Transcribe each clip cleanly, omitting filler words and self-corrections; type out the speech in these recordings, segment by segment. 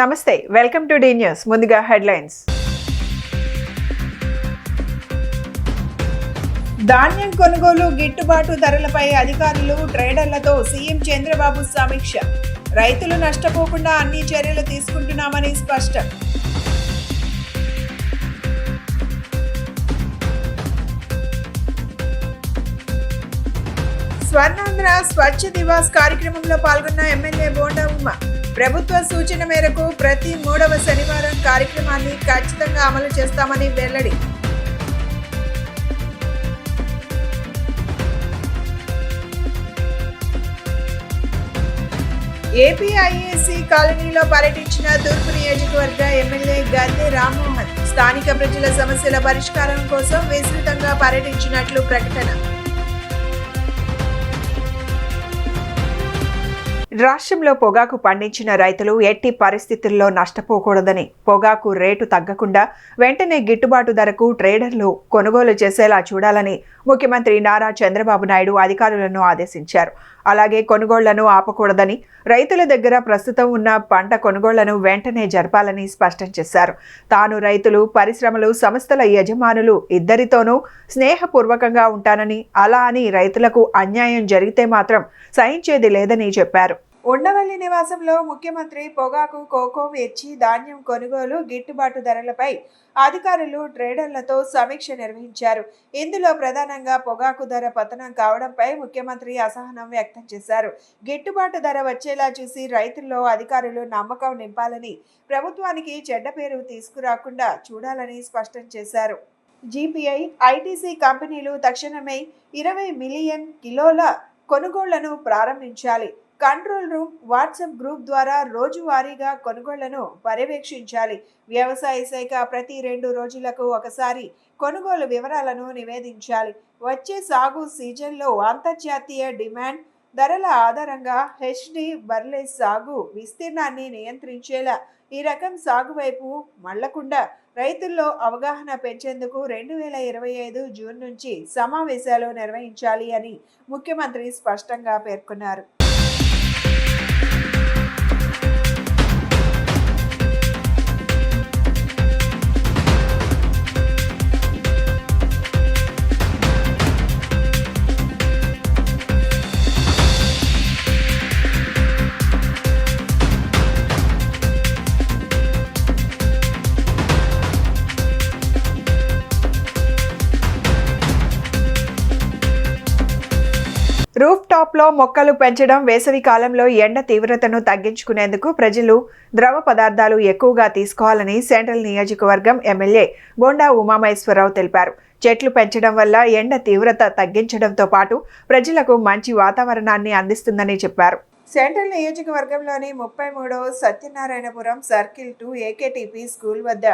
నమస్తే, welcome to D news. ముందుగా headlines. ధాన్యం కొనుగోలు గిట్టుబాటు ధరలపై అధికారులు ట్రేడర్లతో సీఎం చంద్రబాబు సమీక్ష. రైతులు నష్టపోకుండా అన్ని చర్యలు తీసుకుంటున్నామని స్పష్టం. స్వర్ణాంధ్ర స్వచ్ఛ దివాస్ కార్యక్రమంలో పాల్గొన్న ఎమ్మెల్యే బోండా ఉమ. ప్రభుత్వ సూచన మేరకు ప్రతి 3వ శనివారం కార్యక్రమాన్ని ఖచ్చితంగా అమలు చేస్తామని వెల్లడి. ఏపీఐఏసీ కాలనీలో పర్యటించిన తూర్పు నియోజకవర్గ ఎమ్మెల్యే గద్దె రామ్మోహన్. స్థానిక ప్రజల సమస్యల పరిష్కారం కోసం విస్తృతంగా పర్యటించినట్లు ప్రకటన. రాష్ట్రంలో పొగాకు పండించిన రైతులు ఎట్టి పరిస్థితుల్లో నష్టపోకూడదని, పొగాకు రేటు తగ్గకుండా వెంటనే గిట్టుబాటు ధరకు ట్రేడర్లు కొనుగోలు చేసేలా చూడాలని ముఖ్యమంత్రి నారా చంద్రబాబు నాయుడు అధికారులను ఆదేశించారు. అలాగే కొనుగోళ్లను ఆపకూడదని, రైతుల దగ్గర ప్రస్తుతం ఉన్న పంట కొనుగోళ్లను వెంటనే జరపాలని స్పష్టం చేశారు. తాను రైతులు, పరిశ్రమలు, సంస్థల యజమానులు ఇద్దరితోనూ స్నేహపూర్వకంగా ఉంటానని, అలా అని రైతులకు అన్యాయం జరిగితే మాత్రం సహించేది లేదని చెప్పారు. ఉండవల్లి నివాసంలో ముఖ్యమంత్రి పొగాకు, కోకో, మిర్చి, ధాన్యం కొనుగోలు గిట్టుబాటు ధరలపై అధికారులు ట్రేడర్లతో సమీక్ష నిర్వహించారు. ఇందులో ప్రధానంగా పొగాకు ధర పతనం కావడంపై ముఖ్యమంత్రి అసహనం వ్యక్తం చేశారు. గిట్టుబాటు ధర వచ్చేలా చూసి రైతుల్లో అధికారులు నమ్మకం నింపాలని, ప్రభుత్వానికి చెడ్డ పేరు తీసుకురాకుండా చూడాలని స్పష్టం చేశారు. జీపీఐ, ఐటీసీ కంపెనీలు తక్షణమే 20 మిలియన్ కిలోల కొనుగోళ్లను ప్రారంభించాలి. కంట్రోల్ రూమ్, వాట్సాప్ గ్రూప్ ద్వారా రోజువారీగా కొనుగోళ్లను పర్యవేక్షించాలి. వ్యవసాయ శాఖ ప్రతి 2 రోజులకు ఒకసారి కొనుగోలు వివరాలను నివేదించాలి. వచ్చే సాగు సీజన్లో అంతర్జాతీయ డిమాండ్ ధరల ఆధారంగా హెచ్డి బర్లే సాగు విస్తీర్ణాన్ని నియంత్రించేలా ఈ రకం సాగు వైపు మళ్లకుండా రైతుల్లో అవగాహన పెంచేందుకు 2025 జూన్ నుంచి సమావేశాలు నిర్వహించాలి అని ముఖ్యమంత్రి స్పష్టంగా పేర్కొన్నారు. రూఫ్ టాప్లో మొక్కలు పెంచడం, వేసవి కాలంలో ఎండ తీవ్రతను తగ్గించుకునేందుకు ప్రజలు ద్రవ పదార్థాలు ఎక్కువగా తీసుకోవాలని సెంట్రల్ నియోజకవర్గం ఎమ్మెల్యే బోండా ఉమామహేశ్వరరావు తెలిపారు. చెట్లు పెంచడం వల్ల ఎండ తీవ్రత తగ్గించడంతో పాటు ప్రజలకు మంచి వాతావరణాన్ని అందిస్తుందని చెప్పారు. సెంట్రల్ నియోజకవర్గంలోని 33వ సత్యనారాయణపురం సర్కిల్ 2 ఏకేటీపీ స్కూల్ వద్ద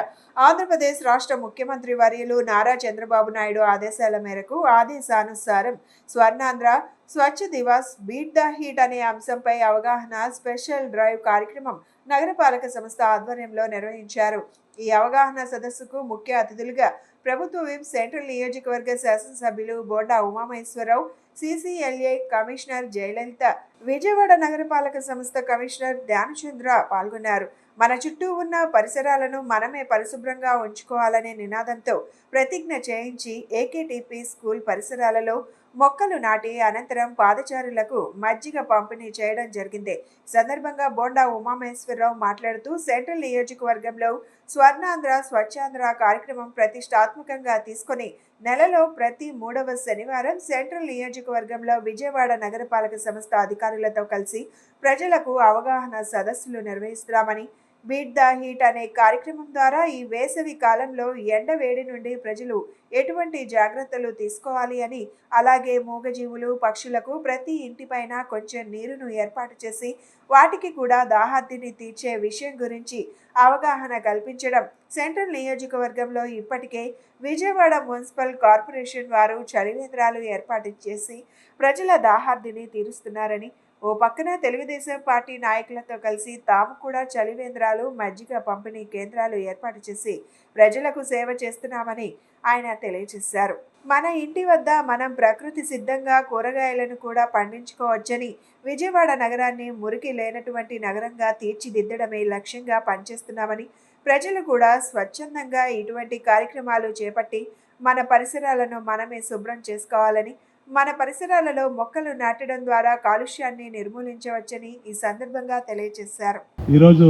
ఆంధ్రప్రదేశ్ రాష్ట్ర ముఖ్యమంత్రి వర్యులు నారా చంద్రబాబు నాయుడు ఆదేశాల మేరకు ఆదేశానుసారం స్వర్ణాంధ్ర స్వచ్ఛ దివాస్ బీట్ ద హీట్ అనే అంశంపై అవగాహన స్పెషల్ డ్రైవ్ కార్యక్రమం నగరపాలక సంస్థ ఆధ్వర్యంలో నిర్వహించారు. ఈ అవగాహన సదస్సుకు ముఖ్య అతిథులుగా ప్రభుత్వ విప్, సెంట్రల్ నియోజకవర్గ శాసనసభ్యులు బోండా ఉమామహేశ్వరరావు, సిసిఎల్ఏ కమిషనర్ జయలలిత, విజయవాడ నగరపాలక సంస్థ కమిషనర్ ధ్యానచంద్ర పాల్గొన్నారు. మన చుట్టూ ఉన్న పరిసరాలను మనమే పరిశుభ్రంగా ఉంచుకోవాలనే నినాదంతో ప్రతిజ్ఞ చేయించి ఏకేటీపీ స్కూల్ పరిసరాలలో మొక్కలు నాటి అనంతరం పాదచారులకు మజ్జిగ పంపిణీ చేయడం జరిగింది. సందర్భంగా బోండా ఉమామహేశ్వరరావు మాట్లాడుతూ సెంట్రల్ నియోజకవర్గంలో స్వర్ణాంధ్ర స్వచ్ఛాంధ్ర కార్యక్రమం ప్రతిష్టాత్మకంగా తీసుకుని నెలలో ప్రతి 3వ శనివారం సెంట్రల్ నియోజకవర్గంలో విజయవాడ నగరపాలక సంస్థ అధికారులతో కలిసి ప్రజలకు అవగాహన సదస్సులు నిర్వహిస్తున్నామని, బీట్ ద హీట్ అనే కార్యక్రమం ద్వారా ఈ వేసవి కాలంలో ఎండ వేడి నుండి ప్రజలు ఎటువంటి జాగ్రత్తలు తీసుకోవాలి అని, అలాగే మూగజీవులు, పక్షులకు ప్రతి ఇంటిపైన కొంచెం నీరును ఏర్పాటు చేసి వాటికి కూడా దాహార్తిని తీర్చే విషయం గురించి అవగాహన కల్పించడం. సెంట్రల్ నియోజకవర్గంలో ఇప్పటికే విజయవాడ మున్సిపల్ కార్పొరేషన్ వారు చలివేంద్రాలు ఏర్పాటు చేసి ప్రజల దాహార్తిని తీరుస్తున్నారని, ఓ పక్కన తెలుగుదేశం పార్టీ నాయకులతో కలిసి తాము కూడా చలివేంద్రాలు, మజ్జిగ పంపిణీ కేంద్రాలు ఏర్పాటు చేసి ప్రజలకు సేవ చేస్తున్నామని ఆయన తెలియజేశారు. మన ఇంటి వద్ద మనం ప్రకృతి సిద్ధంగా కూరగాయలను కూడా పండించుకోవచ్చని, విజయవాడ నగరాన్ని మురికి లేనటువంటి నగరంగా తీర్చిదిద్దడమే లక్ష్యంగా పనిచేస్తున్నామని, ప్రజలు కూడా స్వచ్ఛందంగా ఇటువంటి కార్యక్రమాలు చేపట్టి మన పరిసరాలను మనమే శుభ్రం చేసుకోవాలని, మన పరిసరాలలో మొక్కలు నాటడం ద్వారా కాలుష్యాన్ని నిర్మూలించవచ్చని ఈ సందర్భంగా తెలియజేశారు. ఈరోజు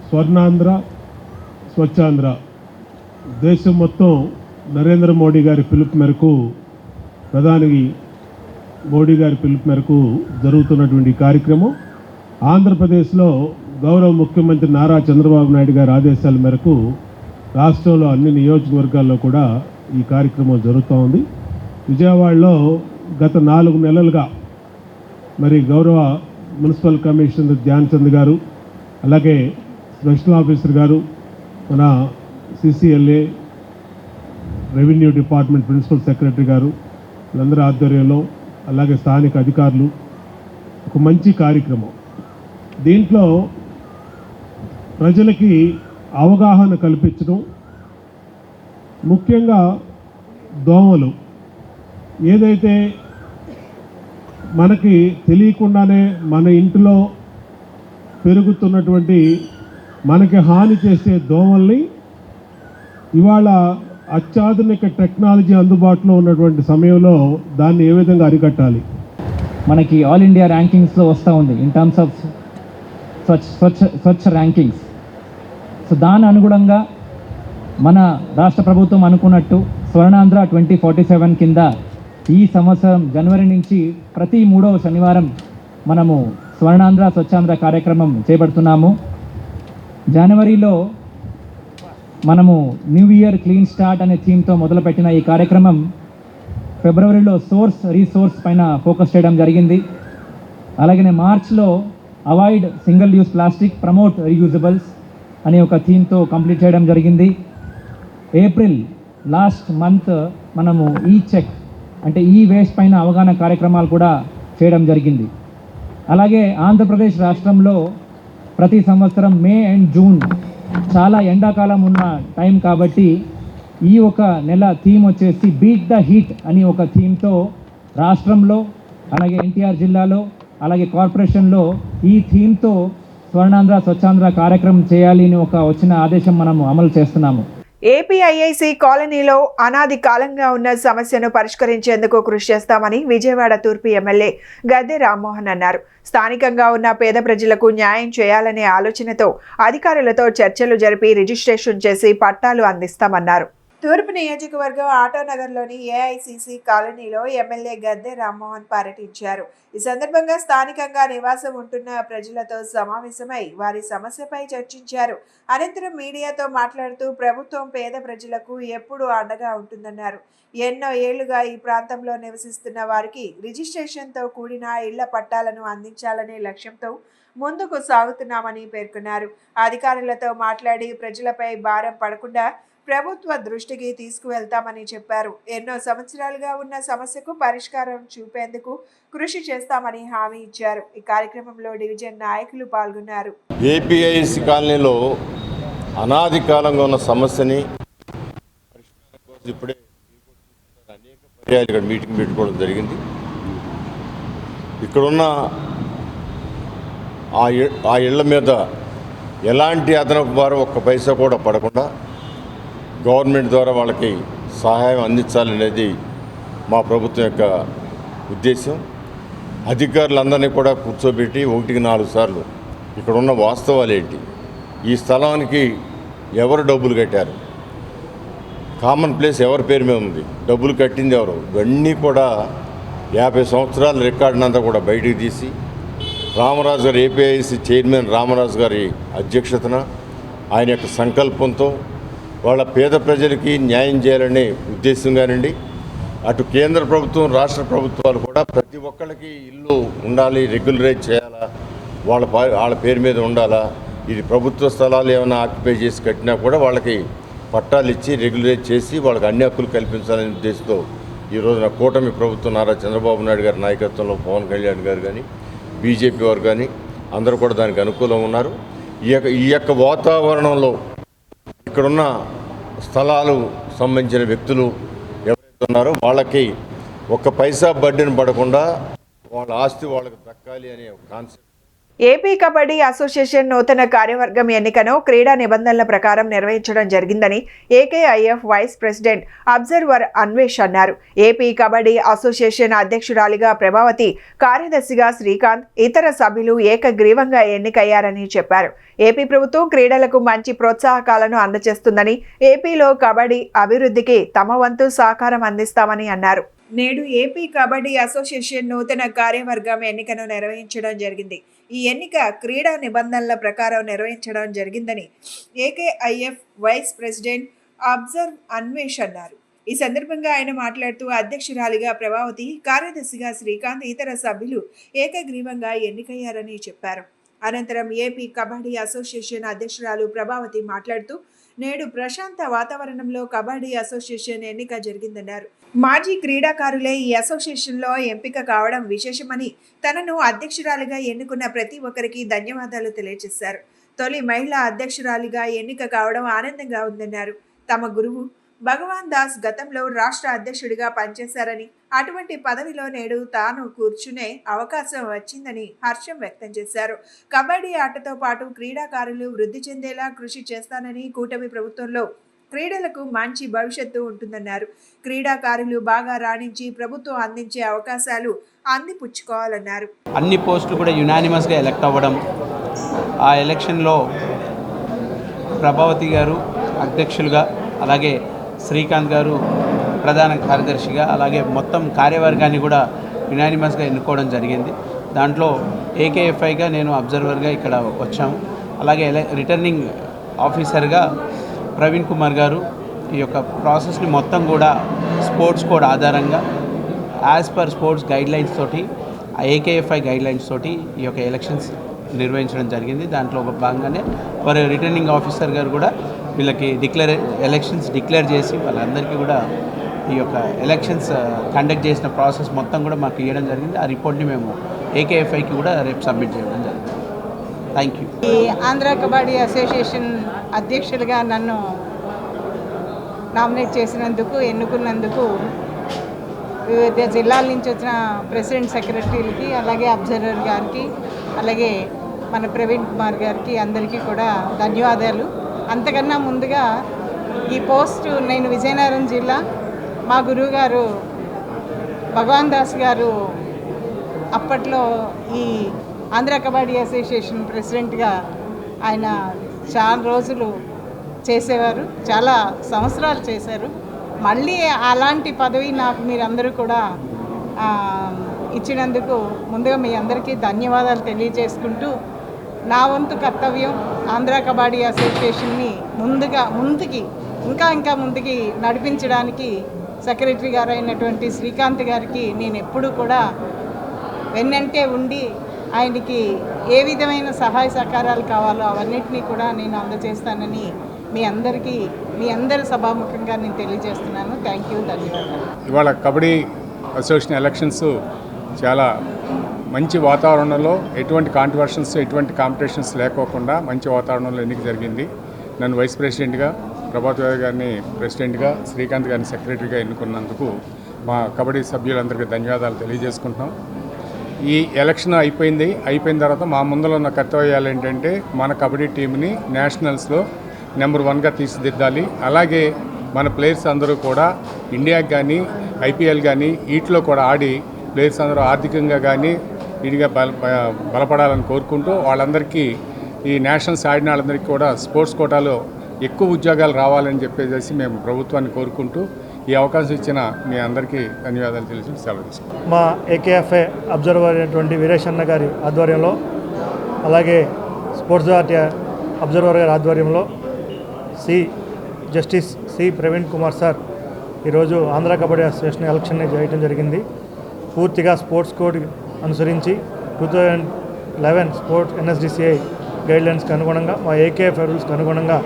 స్వర్ణాంధ్ర స్వచ్ఛాంధ్ర దేశం మొత్తం నరేంద్ర మోడీ గారి పిలుపు మేరకు, ప్రధాని మోడీ గారి పిలుపు మేరకు జరుగుతున్నటువంటి కార్యక్రమం ఆంధ్రప్రదేశ్లో గౌరవ ముఖ్యమంత్రి నారా చంద్రబాబు నాయుడు గారి ఆదేశాల మేరకు రాష్ట్రంలో అన్ని నియోజకవర్గాల్లో కూడా ఈ కార్యక్రమం జరుగుతూ ఉంది. విజయవాడలో గత 4 నెలలుగా మరి గౌరవ మున్సిపల్ కమిషనర్ ధ్యాన్ చంద్ గారు, అలాగే స్పెషల్ ఆఫీసర్ గారు, మన CCLA revenue department principal secretary గారు వీళ్ళందరి ఆధ్వర్యంలో, అలాగే స్థానిక అధికారులు ఒక మంచి కార్యక్రమం. దీంట్లో ప్రజలకి అవగాహన కల్పించడం, ముఖ్యంగా దోమలు ఏదైతే మనకి తెలియకుండానే మన ఇంటిలో పెరుగుతున్నటువంటి మనకి హాని చేసే దోమల్ని ఇవాళ అత్యాధునిక టెక్నాలజీ అందుబాటులో ఉన్నటువంటి సమయంలో దాన్ని ఏ విధంగా అరికట్టాలి. మనకి ఆల్ ఇండియా ర్యాంకింగ్స్లో వస్తూ ఉంది in terms of Swachh rankings. So దాని అనుగుణంగా మన రాష్ట్ర ప్రభుత్వం అనుకున్నట్టు స్వర్ణాంధ్ర 2047 కింద ఈ సంవత్సరం జనవరి నుంచి ప్రతి 3వ శనివారం మనము స్వర్ణాంధ్ర స్వచ్ఛాంధ్ర కార్యక్రమం చేపడుతున్నాము. జనవరిలో మనము న్యూ ఇయర్ క్లీన్ స్టార్ట్ అనే థీమ్తో మొదలుపెట్టిన ఈ కార్యక్రమం ఫిబ్రవరిలో రీసోర్స్ పైన ఫోకస్ చేయడం జరిగింది. అలాగే మార్చ్లో avoid single use plastic, promote reusables అనే ఒక థీమ్తో కంప్లీట్ చేయడం జరిగింది. ఏప్రిల్ లాస్ట్ మంత్ మనము ఈ చెక్ అంటే ఈ వేస్ట్ పైన అవగాహన కార్యక్రమాలు కూడా చేయడం జరిగింది. అలాగే ఆంధ్రప్రదేశ్ రాష్ట్రంలో ప్రతి సంవత్సరం మే అండ్ జూన్ చాలా ఎండాకాలం ఉన్న టైం కాబట్టి ఈ ఒక నెల థీమ్ వచ్చేసి బీట్ ద హీట్ అని ఒక థీమ్తో రాష్ట్రంలో, అలాగే ఎన్టీఆర్ జిల్లాలో, అలాగే కార్పొరేషన్లో ఈ థీమ్తో స్వర్ణాంధ్ర స్వచ్ఛాంధ్ర కార్యక్రమం చేయాలి అని వచ్చిన ఆదేశం మనము అమలు చేస్తున్నాము. ఏపీఐఐసి కాలనీలో అనాది కాలంగా ఉన్న సమస్యను పరిష్కరించేందుకు కృషి చేస్తామని విజయవాడ తూర్పు ఎమ్మెల్యే గద్దె రామ్మోహన్ అన్నారు. స్థానికంగా ఉన్న పేద ప్రజలకు న్యాయం చేయాలనే ఆలోచనతో అధికారులతో చర్చలు జరిపి రిజిస్ట్రేషన్ చేసి పట్టాలు అందిస్తామన్నారు. తూర్పు నియోజకవర్గం ఆటోనగర్లోని ఏఐసిసి కాలనీలో ఎమ్మెల్యే గద్దె రామ్మోహన్ పర్యటించారు. ఈ సందర్భంగా స్థానికంగా నివాసం ఉంటున్న ప్రజలతో సమావేశమై వారి సమస్యపై చర్చించారు. అనంతరం మీడియాతో మాట్లాడుతూ ప్రభుత్వం పేద ప్రజలకు ఎప్పుడూ అండగా ఉంటుందన్నారు. ఎన్నో ఏళ్లుగా ఈ ప్రాంతంలో నివసిస్తున్న వారికి రిజిస్ట్రేషన్తో కూడిన ఇళ్ల పట్టాలను అందించాలనే లక్ష్యంతో ముందుకు సాగుతున్నామని పేర్కొన్నారు. అధికారులతో మాట్లాడి ప్రజలపై భారం పడకుండా ప్రభుత్వ దృష్టికి తీసుకువెళ్తామని చెప్పారు. ఎన్నో సంవత్సరాలుగా ఉన్న సమస్యకు పరిష్కారం చూపేందుకు కృషి చేస్తామని హామీ ఇచ్చారు. ఈ కార్యక్రమంలో డివిజన్ నాయకులు పాల్గొన్నారు. ఏపీఐసి కాలనీలో అనాది కాలంగా ఉన్న సమస్యని ఇప్పుడే అనేక పర్యాయాలు ఇక్కడ మీటింగ్ పెట్టుకోవడం జరిగింది. ఇక్కడున్న ఆ ఇళ్ల మీద ఎలాంటి అదనపు భారం ఒక్క పైసా కూడా పడకుండా గవర్నమెంట్ ద్వారా వాళ్ళకి సహాయం అందించాలనేది మా ప్రభుత్వం యొక్క ఉద్దేశం. అధికారులందరినీ కూడా కూర్చోబెట్టి 1-4 సార్లు ఇక్కడ ఉన్న వాస్తవాలు ఏంటి, ఈ స్థలానికి ఎవరు డబ్బులు కట్టారు, కామన్ ప్లేస్ ఎవరి పేరు మీద ఉంది, డబ్బులు కట్టింది ఎవరు, ఇవన్నీ కూడా 50 సంవత్సరాల రికార్డునంతా కూడా బయటికి తీసి రామరాజు గారు, ఏపీఐసి చైర్మన్ రామరాజు గారి అధ్యక్షతన ఆయన యొక్క సంకల్పంతో వాళ్ళ పేద ప్రజలకి న్యాయం చేయాలనే ఉద్దేశంగానండి అటు కేంద్ర ప్రభుత్వం, రాష్ట్ర ప్రభుత్వాలు కూడా ప్రతి ఒక్కళ్ళకి ఇల్లు ఉండాలి, రెగ్యులరైజ్ చేయాలా, వాళ్ళ పేరు మీద ఉండాలా. ఇది ప్రభుత్వ స్థలాలు ఏమైనా ఆక్యుపై చేసి కట్టినా కూడా వాళ్ళకి పట్టాలు ఇచ్చి రెగ్యులరైజ్ చేసి వాళ్ళకి అన్ని హక్కులు కల్పించాలనే ఉద్దేశంతో ఈరోజున కూటమి ప్రభుత్వం నారా చంద్రబాబు నాయుడు గారి నాయకత్వంలో పవన్ కళ్యాణ్ గారు కానీ బీజేపీ వారు కానీ అందరూ కూడా దానికి అనుకూలంగా ఉన్నారు. ఈ యొక్క వాతావరణంలో ఇక్కడున్న స్థలాలు సంబంధించిన వ్యక్తులు ఉన్నారు వాళ్ళకి ఒక్క పైసా బడ్డీని పడకుండా వాళ్ళ ఆస్తి వాళ్ళకి దక్కాలి అనే కాన్సెప్ట్. ఏపీ కబడ్డీ అసోసియేషన్ నూతన కార్యవర్గం ఎన్నికను క్రీడా నిబంధనల ప్రకారం నిర్వహించడం జరిగిందని ఏకేఐఎఫ్ వైస్ ప్రెసిడెంట్ అబ్జర్వర్ అన్వేష్ అన్నారు. ఏపీ కబడ్డీ అసోసియేషన్ అధ్యక్షురాలిగా ప్రభావతి, కార్యదర్శిగా శ్రీకాంత్, ఇతర సభ్యులు ఏకగ్రీవంగా ఎన్నికయ్యారని చెప్పారు. ఏపీ ప్రభుత్వం క్రీడలకు మంచి ప్రోత్సాహకాలను అందజేస్తుందని, ఏపీలో కబడ్డీ అభివృద్ధికి తమ వంతు సహకారం అందిస్తామని అన్నారు. నేడు ఏపీ కబడ్డీ అసోసియేషన్ నూతన కార్యవర్గం ఎన్నికను నిర్వహించడం జరిగింది. ఈ ఎన్నిక క్రీడా నిబంధనల ప్రకారం నిర్వహించడం జరిగిందని ఏకేఐఎఫ్ వైస్ ప్రెసిడెంట్ అబ్జర్వ్ అన్వేష్ అన్నారు. ఈ సందర్భంగా ఆయన మాట్లాడుతూ అధ్యక్షురాలిగా ప్రభావతి, కార్యదర్శిగా శ్రీకాంత్, ఇతర సభ్యులు ఏకగ్రీవంగా ఎన్నికయ్యారని చెప్పారు. అనంతరం ఏపీ కబడ్డీ అసోసియేషన్ అధ్యక్షురాలు ప్రభావతి మాట్లాడుతూ నేడు ప్రశాంత వాతావరణంలో కబడ్డీ అసోసియేషన్ ఎన్నిక జరిగిందన్నారు. మాజీ క్రీడాకారులే ఈ అసోసియేషన్లో ఎంపిక కావడం విశేషమని, తనను అధ్యక్షురాలిగా ఎన్నుకున్న ప్రతి ఒక్కరికి ధన్యవాదాలు తెలియజేశారు. తొలి మహిళా అధ్యక్షురాలిగా ఎన్నిక కావడం ఆనందంగా ఉందన్నారు. తమ గురువు భగవాన్ దాస్ గతంలో రాష్ట్ర అధ్యక్షుడిగా పనిచేశారని, అటువంటి పదవిలో నేడు తాను కూర్చునే అవకాశం వచ్చిందని హర్షం వ్యక్తం చేశారు. కబడ్డీ ఆటతో పాటు క్రీడాకారులు వృద్ధి చెందేలా కృషి చేస్తానని, కూటమి ప్రభుత్వంలో క్రీడలకు మంచి భవిష్యత్తు ఉంటుందన్నారు. క్రీడాకారులు బాగా రాణించి ప్రభుత్వం అందించే అవకాశాలు అందిపుచ్చుకోవాలన్నారు. అన్ని పోస్టులు కూడా యునానిమస్గా ఎలక్ట్ అవ్వడం, ఆ ఎలక్షన్లో ప్రభావతి గారు అధ్యక్షులుగా, అలాగే శ్రీకాంత్ గారు ప్రధాన కార్యదర్శిగా, అలాగే మొత్తం కార్యవర్గాన్ని కూడా యునానిమస్గా ఎన్నుకోవడం జరిగింది. దాంట్లో ఏకేఎఫ్ఐగా నేను అబ్జర్వర్గా ఇక్కడ వచ్చాము. అలాగే రిటర్నింగ్ ఆఫీసర్గా ప్రవీణ్ కుమార్ గారు ఈ యొక్క ప్రాసెస్ని మొత్తం కూడా స్పోర్ట్స్ కోడ్ ఆధారంగా యాజ్ పర్ స్పోర్ట్స్ గైడ్లైన్స్ తోటి, ఏకేఎఫ్ఐ గైడ్లైన్స్ తోటి ఈ యొక్క ఎలక్షన్స్ నిర్వహించడం జరిగింది. దాంట్లో భాగంగానే వారు రిటర్నింగ్ ఆఫీసర్ గారు కూడా వీళ్ళకి ఎలక్షన్స్ డిక్లేర్ చేసి వాళ్ళందరికీ కూడా ఈ యొక్క ఎలక్షన్స్ కండక్ట్ చేసిన ప్రాసెస్ మొత్తం కూడా మాకు ఇవ్వడం జరిగింది. ఆ రిపోర్ట్ని మేము ఏకేఎఫ్ఐకి కూడా రేపు సబ్మిట్ చేయడం జరిగింది. Thank you. ఈ ఆంధ్ర కబడ్డీ అసోసియేషన్ అధ్యక్షులుగా నన్ను నామినేట్ చేసినందుకు, ఎన్నుకున్నందుకు వివిధ జిల్లాల నుంచి వచ్చిన ప్రెసిడెంట్ సెక్రటరీలకి, అలాగే అబ్జర్వర్ గారికి, అలాగే మన ప్రవీణ్ కుమార్ గారికి అందరికీ కూడా ధన్యవాదాలు. అంతకన్నా ముందుగా ఈ పోస్టు నేను విజయనగరం జిల్లా, మా గురువు గారు భగవాన్ దాస్ గారు అప్పట్లో ఈ ఆంధ్ర కబడ్డీ అసోసియేషన్ ప్రెసిడెంట్గా ఆయన చాలా రోజులు చేసేవారు, చాలా సంవత్సరాలు చేశారు. మళ్ళీ అలాంటి పదవి నాకు మీరందరూ కూడా ఇచ్చినందుకు ముందుగా మీ అందరికీ ధన్యవాదాలు తెలియజేసుకుంటూ, నా వంతు కర్తవ్యం ఆంధ్ర కబడ్డీ అసోసియేషన్ని ఇంకా ముందుకి నడిపించడానికి సెక్రటరీ గారు అయినటువంటి శ్రీకాంత్ గారికి నేను ఎప్పుడూ కూడా వెన్నంటే ఉండి ఆయనకి ఏ విధమైన సహాయ సహకారాలు కావాలో అవన్నిటినీ కూడా నేను అందజేస్తానని మీ అందరి సభాముఖంగా నేను తెలియజేస్తున్నాను. థ్యాంక్ యూ, ధన్యవాదాలు. ఇవాళ కబడ్డీ అసోసియేషన్ ఎలక్షన్స్ చాలా మంచి వాతావరణంలో, ఎటువంటి కాంట్రవర్షన్స్, ఎటువంటి కాంపిటీషన్స్ లేకోకుండా మంచి వాతావరణంలో ఎన్నిక జరిగింది. నన్ను వైస్ ప్రెసిడెంట్గా, ప్రభాత్ గారిని ప్రెసిడెంట్గా, శ్రీకాంత్ గారిని సెక్రటరీగా ఎన్నుకున్నందుకు మా కబడ్డీ సభ్యులందరికీ ధన్యవాదాలు తెలియజేసుకుంటున్నాం. ఈ ఎలక్షన్ అయిపోయిన తర్వాత మా ముందులో ఉన్న కర్తవ్యాలు ఏంటంటే మన కబడ్డీ టీంని నేషనల్స్లో నెంబర్ 1గా తీర్చిదిద్దాలి. అలాగే మన ప్లేయర్స్ అందరూ కూడా ఇండియాకి కానీ, ఐపీఎల్ కానీ వీటిలో కూడా ఆడి ప్లేయర్స్ అందరూ ఆర్థికంగా కానీ వీడిగా బలపడాలని కోరుకుంటూ, వాళ్ళందరికీ ఈ నేషనల్స్ ఆడిన వాళ్ళందరికీ కూడా స్పోర్ట్స్ కోటాలో ఎక్కువ ఉద్యోగాలు రావాలని చెప్పేసి మేము ప్రభుత్వాన్ని కోరుకుంటూ ఈ అవకాశం ఇచ్చిన మీ అందరికీ ధన్యవాదాలు తెలిసి సెలవు తీసుకుంటాం. మా ఏకేఎఫ్ఐ అబ్జర్వర్ అయినటువంటి వీరేష్ అన్న గారి ఆధ్వర్యంలో, అలాగే స్పోర్ట్స్ అథారిటీ అబ్జర్వర్ గారి ఆధ్వర్యంలో justice C Praveen Kumar sir ఈరోజు ఆంధ్ర కబడ్డీ అసోసియేషన్ ఎలక్షన్ని చేయడం జరిగింది. పూర్తిగా స్పోర్ట్స్ కోడ్ అనుసరించి 2011 స్పోర్ట్స్ ఎన్ఎస్డిసిఐ గైడ్లైన్స్కి అనుగుణంగా, మా ఏకేఎఫ్ రూల్స్కి అనుగుణంగా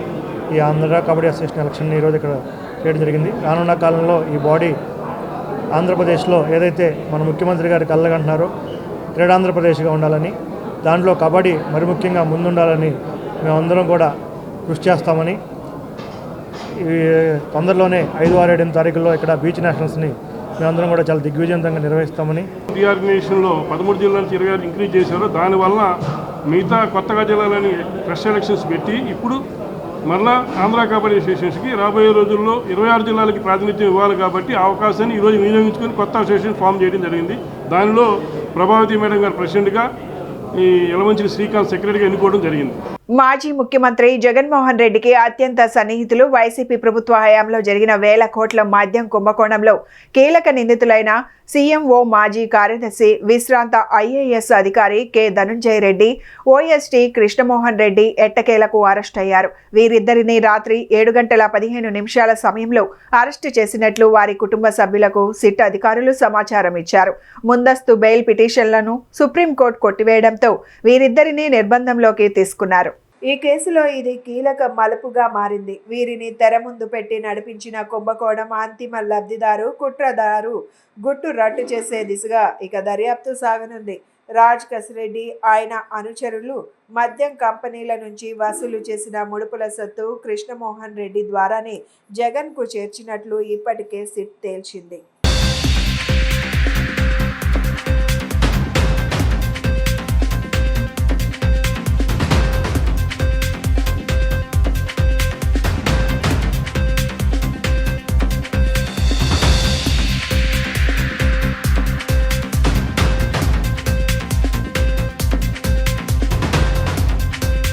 ఈ ఆంధ్ర కబడ్డీ అసోసియేషన్ ఎలక్షన్ని ఈరోజు ఇక్కడ చేయడం జరిగింది. రానున్న కాలంలో ఈ బాడీ ఆంధ్రప్రదేశ్లో ఏదైతే మన ముఖ్యమంత్రి గారు కళ్ళగంటున్నారో క్రీడాంధ్రప్రదేశ్గా ఉండాలని, దాంట్లో కబడ్డీ మరి ముఖ్యంగా ముందుండాలని మేమందరం కూడా కృషి చేస్తామని ఈ తొందరలోనే 5, 6, 7 తారీఖుల్లో ఇక్కడ బీచ్ నేషనల్స్ని మేమందరం కూడా చాలా దిగ్విజయంతంగా నిర్వహిస్తామని. రీఆర్గనైజేషన్లో 13 జిల్లాల నుంచి 26 ఇంక్రీజ్ చేశారు. దానివల్ల మిగతా కొత్తగా జిల్లాలని ఫ్రెష్ ఎలక్షన్స్ పెట్టి ఇప్పుడు మరలా ఆంధ్ర కబడ్డీ అసోసియేషన్స్కి రాబోయే రోజుల్లో 26 జిల్లాలకి ప్రాతినిధ్యం ఇవ్వాలి కాబట్టి ఆ అవకాశాన్ని ఈరోజు వినియోగించుకొని కొత్త అసోసియేషన్ ఫామ్ చేయడం జరిగింది. దానిలో ప్రభావతి మేడం గారు ప్రెసిడెంట్గా, ఈ యలమంచిలి శ్రీకాంత్ సెక్రటరీగా ఎన్నుకోవడం జరిగింది. మాజీ ముఖ్యమంత్రి జగన్మోహన్ రెడ్డికి అత్యంత సన్నిహితులు వైసీపీ ప్రభుత్వ హయాంలో జరిగిన వేల కోట్ల మద్యం కుంభకోణంలో కీలక నిందితులైన సీఎంఓ మాజీ కార్యదర్శి విశ్రాంత ఐఏఎస్ అధికారి కె ధనుంజయ రెడ్డి, ఓఎస్టీ కృష్ణమోహన్ రెడ్డి ఎట్టకేలకు అరెస్ట్ అయ్యారు. వీరిద్దరిని రాత్రి 7:15 సమయంలో అరెస్టు చేసినట్లు వారి కుటుంబ సభ్యులకు సిట్ అధికారులు సమాచారం ఇచ్చారు. ముందస్తు బెయిల్ పిటిషన్లను సుప్రీంకోర్టు కొట్టివేయడంతో వీరిద్దరిని నిర్బంధంలోకి తీసుకున్నారు. ఈ కేసులో ఇది కీలక మలుపుగా మారింది. వీరిని తెర ముందు పెట్టి నడిపించిన కుంభకోణం అంతిమ లబ్ధిదారు కుట్రదారు గుట్టు రట్టు చేసే దిశగా ఇక దర్యాప్తు సాగనుంది. రాజ్ కసిరెడ్డి, ఆయన అనుచరులు మద్యం కంపెనీల నుంచి వసూలు చేసిన ముడుపుల సొత్తు కృష్ణమోహన్ రెడ్డి ద్వారానే జగన్కు చేర్చినట్లు ఇప్పటికే సిట్ తేల్చింది.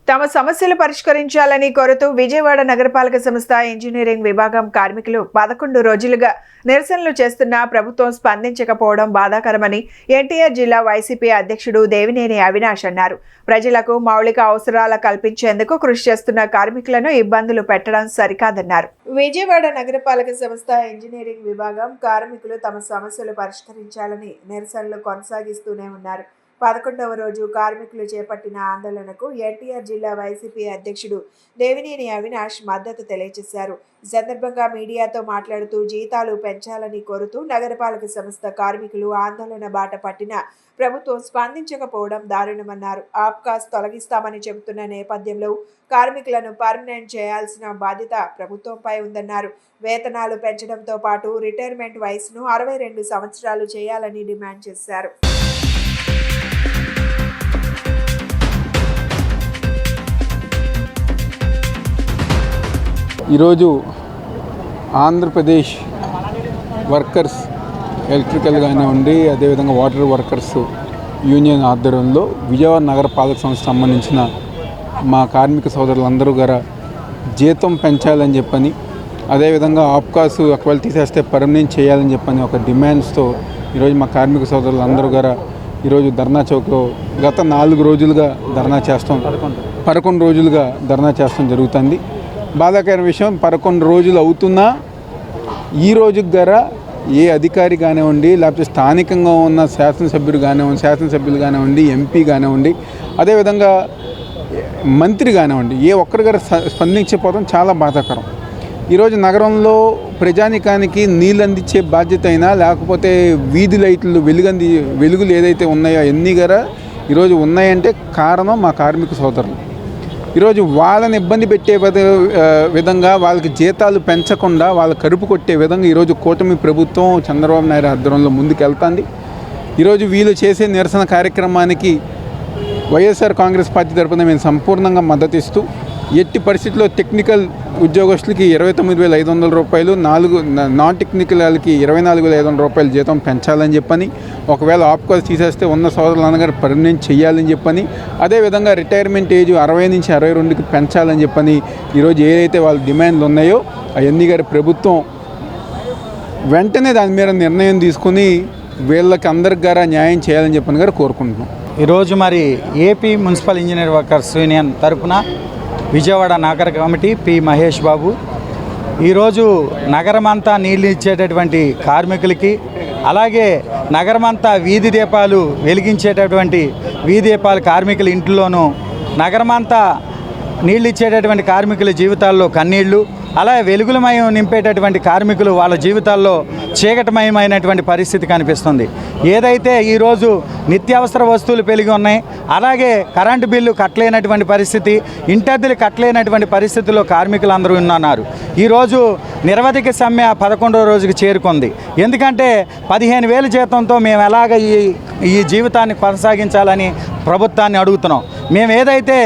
తమ సమస్యలు పరిష్కరించాలని కోరుతూ విజయవాడ నగరపాలక సంస్థ ఇంజనీరింగ్ విభాగం కార్మికులు 11 రోజులుగా నిరసనలు చేస్తున్నా ప్రభుత్వం స్పందించకపోవడం బాధాకరమని ఎన్టీఆర్ జిల్లా వైసీపీ అధ్యక్షుడు దేవినేని అవినాష్ అన్నారు. ప్రజలకు మౌలిక అవసరాలు కల్పించేందుకు కృషి చేస్తున్న కార్మికులను ఇబ్బందులు పెట్టడం సరికాదన్నారు. విజయవాడ నగరపాలక సంస్థ ఇంజనీరింగ్ విభాగం కార్మికులు తమ సమస్యలు పరిష్కరించాలని నిరసనలు కొనసాగిస్తూనే ఉన్నారు. 11వ రోజు కార్మికులు చేపట్టిన ఆందోళనకు ఎన్టీఆర్ జిల్లా వైసీపీ అధ్యక్షుడు దేవినేని అవినాష్ మద్దతు తెలియజేశారు. ఈ సందర్భంగా మీడియాతో మాట్లాడుతూ జీతాలు పెంచాలని కోరుతూ నగరపాలక సంస్థ కార్మికులు ఆందోళన బాట పట్టిన ప్రభుత్వం స్పందించకపోవడం దారుణమన్నారు. ఆప్కాస్ తొలగిస్తామని చెబుతున్న నేపథ్యంలో కార్మికులను పర్మనెంట్ చేయాల్సిన బాధ్యత ప్రభుత్వంపై ఉందన్నారు. వేతనాలు పెంచడంతో పాటు రిటైర్మెంట్ వయసును 62 సంవత్సరాలు చేయాలని డిమాండ్ చేశారు. ఈరోజు ఆంధ్రప్రదేశ్ వర్కర్స్ ఎలక్ట్రికల్ కానివ్వండి, అదేవిధంగా వాటర్ వర్కర్స్ యూనియన్ ఆధ్వర్యంలో విజయవాడ నగరపాలక సంస్థ సంబంధించిన మా కార్మిక సోదరులందరూ గారు జీతం పెంచాలని చెప్పని, అదేవిధంగా ఆప్కాస్ ఒకవేళ తీసేస్తే పర్మనెంట్ చేయాలని చెప్పని ఒక డిమాండ్స్తో ఈరోజు మా కార్మిక సోదరులందరూ గారు ఈరోజు ధర్నా చౌక్లో గత 4 రోజులుగా ధర్నా చేస్తాం, 11 రోజులుగా ధర్నా చేస్తాం జరుగుతుంది. బాధాకరమైన విషయం, 11 రోజులు అవుతున్నా ఈ రోజుకి గారా ఏ అధికారి కానివ్వండి, లేకపోతే స్థానికంగా ఉన్న శాసనసభ్యులు కానివ్వండి, ఎంపీ కానివ్వండి, అదేవిధంగా మంత్రి కానివ్వండి, ఏ ఒక్కరి గారు స్పందించకపోవడం చాలా బాధాకరం. ఈరోజు నగరంలో ప్రజానికానికి నీళ్ళు అందించే బాధ్యత అయినా, లేకపోతే వీధి లైట్లు వెలుగులు ఏదైతే ఉన్నాయో అన్నీ గారా ఈరోజు ఉన్నాయంటే కారణం మా కార్మిక సోదరులు. ఈరోజు వాళ్ళని ఇబ్బంది పెట్టే విధంగా, వాళ్ళకి జీతాలు పెంచకుండా వాళ్ళ కరుపు కొట్టే విధంగా ఈరోజు కూటమి ప్రభుత్వం చంద్రబాబు నాయుడు ఆధ్వర్యంలో ముందుకు వెళ్తుంది. ఈరోజు వీళ్ళు చేసే నిరసన కార్యక్రమానికి వైఎస్ఆర్ కాంగ్రెస్ పార్టీ తరఫున మేము సంపూర్ణంగా మద్దతు ఇస్తూ, ఎట్టి పరిస్థితుల్లో టెక్నికల్ ఉద్యోగస్తులకి 29,500 రూపాయలు, నాన్ టెక్నికల్ వాళ్ళకి 24,500 రూపాయలు జీతం పెంచాలని చెప్పని, ఒకవేళ ఆప్కాస్ తీసేస్తే ఉన్న సోదరులందరూ పర్మనెంట్ చేయాలని చెప్పని, అదేవిధంగా రిటైర్మెంట్ ఏజ్ 60 నుంచి 62కి పెంచాలని చెప్పని ఈరోజు ఏదైతే వాళ్ళ డిమాండ్లు ఉన్నాయో అవన్నీ గారి ప్రభుత్వం వెంటనే దాని మీద నిర్ణయం తీసుకుని వీళ్ళకి అందరికి గారా న్యాయం చేయాలని చెప్పని గారు కోరుకుంటున్నాం. ఈరోజు మరి AP municipal engineer workers union తరఫున విజయవాడ నగర కమిటీ పి మహేష్ బాబు ఈరోజు నగరమంతా నీళ్ళు ఇచ్చేటటువంటి కార్మికులకి, అలాగే నగరమంతా వీధి దీపాలు వెలిగించేటటువంటి వీధి దీపాల కార్మికుల ఇంట్లోనూ, నగరమంతా నీళ్ళు ఇచ్చేటటువంటి కార్మికుల జీవితాల్లో కన్నీళ్లు, అలాగే వెలుగులమయం నింపేటటువంటి కార్మికులు వాళ్ళ జీవితాల్లో చీకటిమయమైనటువంటి పరిస్థితి కనిపిస్తుంది. ఏదైతే ఈరోజు నిత్యావసర వస్తువులు పెరిగి ఉన్నాయి, అలాగే కరెంటు బిల్లు కట్టలేనటువంటి పరిస్థితి, ఇంటద్దెలు కట్టలేనటువంటి పరిస్థితుల్లో కార్మికులందరూ ఉన్నారు. ఈరోజు నిరవధిక సమ్మె 11వ రోజుకి చేరుకుంది. ఎందుకంటే 15,000 జీతంతో మేము ఎలాగ ఈ జీవితాన్ని కొనసాగించాలని ప్రభుత్వాన్ని అడుగుతున్నాం. మేము ఏదైతే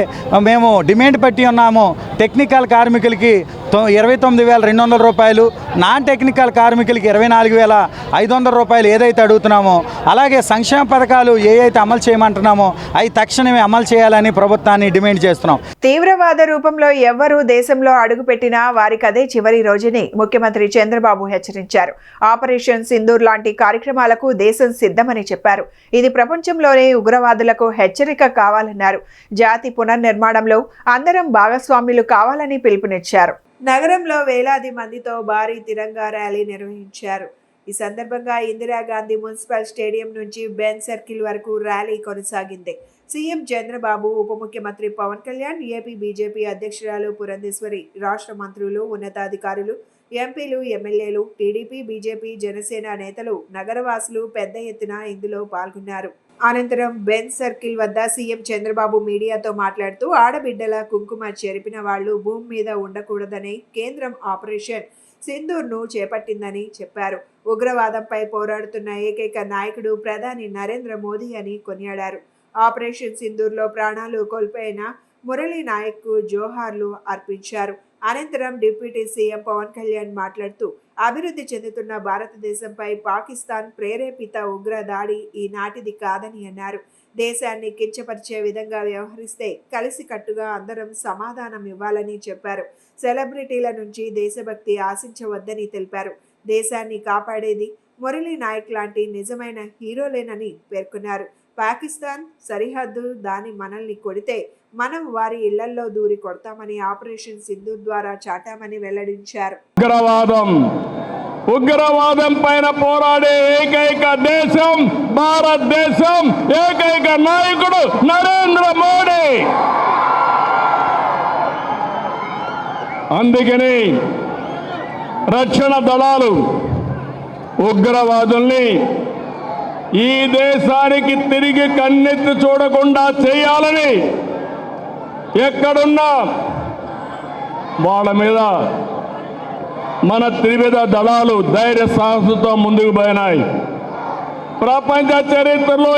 డిమాండ్ పెట్టి ఉన్నామో టెక్నికల్ కార్మికులకి 29,200 రూపాయలు, నాన్ టెక్నికల్ కార్మికులకి 24,500 రూపాయలు ఏదైతే అడుగుతున్నామో, అలాగే సంక్షేమ పథకాలు ఏవైతే అమలు చేయమంటున్నామో అవి తక్షణమే అమలు చేయాలని ప్రభుత్వాన్ని డిమాండ్ చేస్తున్నాం. తీవ్రవాద రూపంలో ఎవ్వరూ దేశంలో అడుగుపెట్టినా వారికదే చివరి రోజుని ముఖ్యమంత్రి చంద్రబాబు హెచ్చరించారు. ఆపరేషన్ సింధూర్ లాంటి కార్యక్రమాలకు దేశం సిద్ధమని చెప్పారు. ఇది ప్రపంచంలోనే ఉగ్రవాదులకు హెచ్చరిక కావాలన్నారు. జాతి పునర్నిర్మాణంలో అందరం భాగస్వాములు కావాలని పిలుపునిచ్చారు. నగరంలో వేలాది మందితో భారీ తిరంగా ర్యాలీ నిర్వహించారు. ఈ సందర్భంగా ఇందిరాగాంధీ మున్సిపల్ స్టేడియం నుంచి బెన్ సర్కిల్ వరకు ర్యాలీ కొనసాగింది. సీఎం చంద్రబాబు, ఉప ముఖ్యమంత్రి పవన్ కళ్యాణ్, ఏపీ బీజేపీ అధ్యక్షురాలు పురంధేశ్వరి, రాష్ట్ర మంత్రులు, ఉన్నతాధికారులు, ఎంపీలు, ఎమ్మెల్యేలు, టీడీపీ, బీజేపీ, జనసేన నేతలు, నగరవాసులు పెద్ద ఎత్తున ఇందులో పాల్గొన్నారు. అనంతరం బెన్ సర్కిల్ వద్ద సీఎం చంద్రబాబు మీడియాతో మాట్లాడుతూ ఆడబిడ్డల కుంకుమ చెరిపిన వాళ్లు భూమి మీద ఉండకూడదని కేంద్రం ఆపరేషన్ సింధూర్ను చేపట్టిందని చెప్పారు. ఉగ్రవాదంపై పోరాడుతున్న ఏకైక నాయకుడు ప్రధాని నరేంద్ర మోదీ అని కొనియాడారు. ఆపరేషన్ సింధూర్లో ప్రాణాలు కోల్పోయిన మురళీ నాయక్కు జోహార్లు అర్పించారు. అనంతరం డిప్యూటీ సీఎం పవన్ కళ్యాణ్ మాట్లాడుతూ అభివృద్ధి చెందుతున్న భారతదేశంపై పాకిస్తాన్ ప్రేరేపిత ఉగ్ర దాడి ఈనాటిది కాదని అన్నారు. దేశాన్ని కించపరిచే విధంగా వ్యవహరిస్తే కలిసికట్టుగా అందరం సమాధానం ఇవ్వాలని చెప్పారు. సెలబ్రిటీల నుంచి దేశభక్తి ఆశించవద్దని తెలిపారు. దేశాన్ని కాపాడేది మురళీ నాయక్ లాంటి నిజమైన హీరోలేనని పేర్కొన్నారు. పాకిస్తాన్ సరిహద్దు దాని మనల్ని కొడితే మనం వారి ఇళ్లలో దూరి కొడతామని ఆపరేషన్ సింధూర్ ద్వారా చాటామని వెల్లడించారు. ఉగ్రవాదం పైన పోరాడే ఏకైక దేశం భారతదేశం, ఏకైక నాయకుడు నరేంద్ర మోడీ. అందుకని రక్షణ దళాలు ఉగ్రవాదుల్ని ఈ దేశానికి తిరిగి కన్నెత్తి చూడకుండా చేయాలని ఎక్కడున్నా వాళ్ళ మీద మన త్రివిధ దళాలు ధైర్య సాహసంతో ముందుకు పోయినాయి. ప్రపంచ చరిత్రలో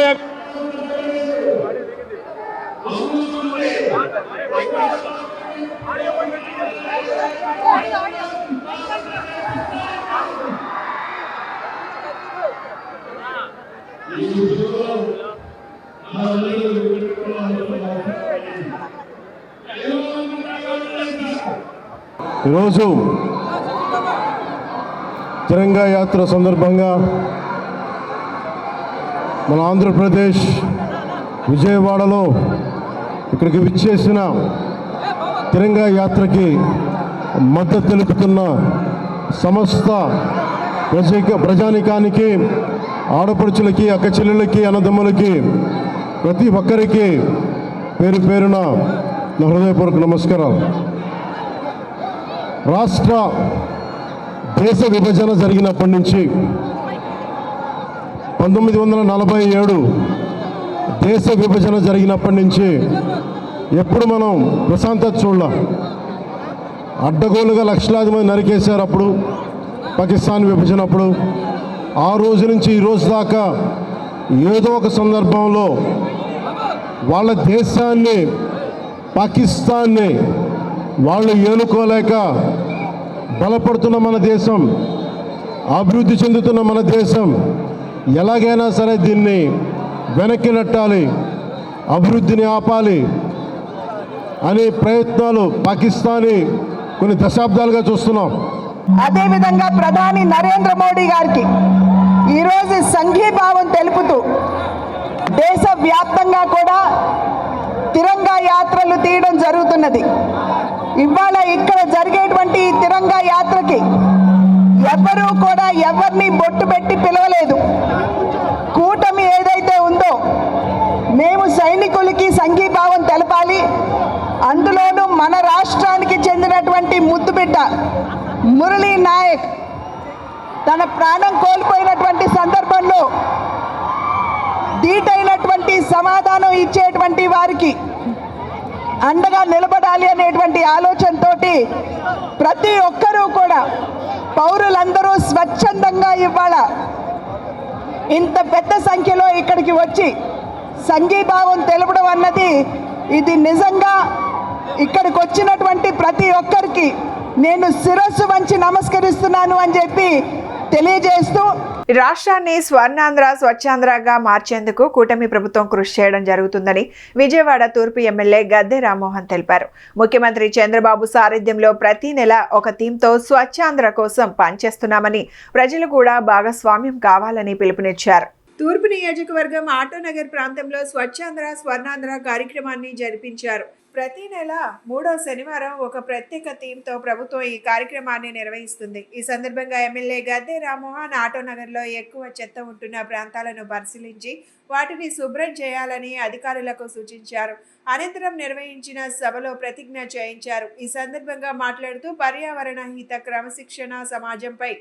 ఈరోజు తిరంగా యాత్ర సందర్భంగా మన ఆంధ్రప్రదేశ్ విజయవాడలో ఇక్కడికి విచ్చేసిన తిరంగా యాత్రకి మద్దతు తెలుపుతున్న సమస్త ప్రజానికానికి, ఆడపడుచులకి, అక్కచెల్లెళ్ళకి, అన్నదమ్ములకి, ప్రతి ఒక్కరికి పేరు పేరున నా హృదయపూర్వక నమస్కారాలు. రాష్ట్ర దేశ విభజన జరిగినప్పటి నుంచి 1947 దేశ విభజన జరిగినప్పటి నుంచి ఎప్పుడు మనం ప్రశాంతత చూడాల. అడ్డగోలుగా లక్షలాది మంది నరికేశారు అప్పుడు పాకిస్తాన్ విభజన అప్పుడు. ఆ రోజు నుంచి ఈ రోజు దాకా ఏదో ఒక సందర్భంలో వాళ్ళ దేశాన్ని, పాకిస్తాన్ని వాళ్ళు ఏలుకోలేక బలపడుతున్న మన దేశం, అభివృద్ధి చెందుతున్న మన దేశం ఎలాగైనా సరే దీన్ని వెనక్కి నెట్టాలి, అభివృద్ధిని ఆపాలి అనే ప్రయత్నాలు పాకిస్తానీ కొన్ని దశాబ్దాలుగా చూస్తున్నాం. అదేవిధంగా ప్రధాని నరేంద్ర మోడీ గారికి ఈరోజు సంఘీభావం తెలుపుతూ దేశవ్యాప్తంగా కూడా తిరంగా యాత్రలు తీయడం జరుగుతున్నది. ఇవాళ ఇక్కడ జరిగేటువంటి తిరంగా యాత్రకి ఎవరూ కూడా ఎవరిని బొట్టు పెట్టి పిలవలేదు. కూటమి ఏదైతే ఉందో మేము సైనికులకి సంఘీభావం తెలపాలి, అందులోనూ మన మురళీ నాయక్ తన ప్రాణం కోల్పోయినటువంటి సందర్భంలో ధీటైనటువంటి సమాధానం ఇచ్చేటువంటి వారికి అండగా నిలబడాలి అనేటువంటి ఆలోచనతోటి ప్రతి ఒక్కరూ కూడా పౌరులందరూ స్వచ్ఛందంగా ఇవాళ ఇంత పెద్ద సంఖ్యలో ఇక్కడికి వచ్చి సంఘీభావం తెలపడం అన్నది ఇది నిజంగా ఇక్కడికి వచ్చినటువంటి ప్రతి ఒక్కరికి నేను శిరస్సు వంచి నమస్కరిస్తున్నాను అని చెప్పి తెలియజేస్తూ రాష్ట్రాన్ని స్వర్ణాంధ్ర స్వచ్ఛాంధ్రగా మార్చేందుకు కూటమి ప్రభుత్వం కృషి చేయడం జరుగుతుందని విజయవాడ తూర్పు ఎమ్మెల్యే గద్దె రామ్మోహన్ తెలిపారు. ముఖ్యమంత్రి చంద్రబాబు సారథ్యంలో ప్రతి నెల ఒక థీమ్తో స్వచ్ఛాంధ్ర కోసం పనిచేస్తున్నామని ప్రజలు కూడా భాగస్వామ్యం కావాలని పిలుపునిచ్చారు. తూర్పు నియోజకవర్గం ఆటోనగర్ ప్రాంతంలో స్వచ్ఛాంధ్ర స్వర్ణాంధ్ర కార్యక్రమాన్ని జరిపించారు. ప్రతి నెల 3వ శనివారం ఒక ప్రత్యేక థీమ్తో ప్రభుత్వం ఈ కార్యక్రమాన్ని నిర్వహిస్తుంది. ఈ సందర్భంగా ఎమ్మెల్యే గద్దె రామ్మోహన్ ఆటోనగర్లో ఎక్కువ చెత్త ఉంటున్న ప్రాంతాలను పరిశీలించి వాటిని శుభ్రం చేయాలని అధికారులకు సూచించారు. అనంతరం నిర్వహించిన సభలో ప్రతిజ్ఞ చేయించారు. ఈ సందర్భంగా మాట్లాడుతూ పర్యావరణ హిత క్రమశిక్షణ సమాజంపై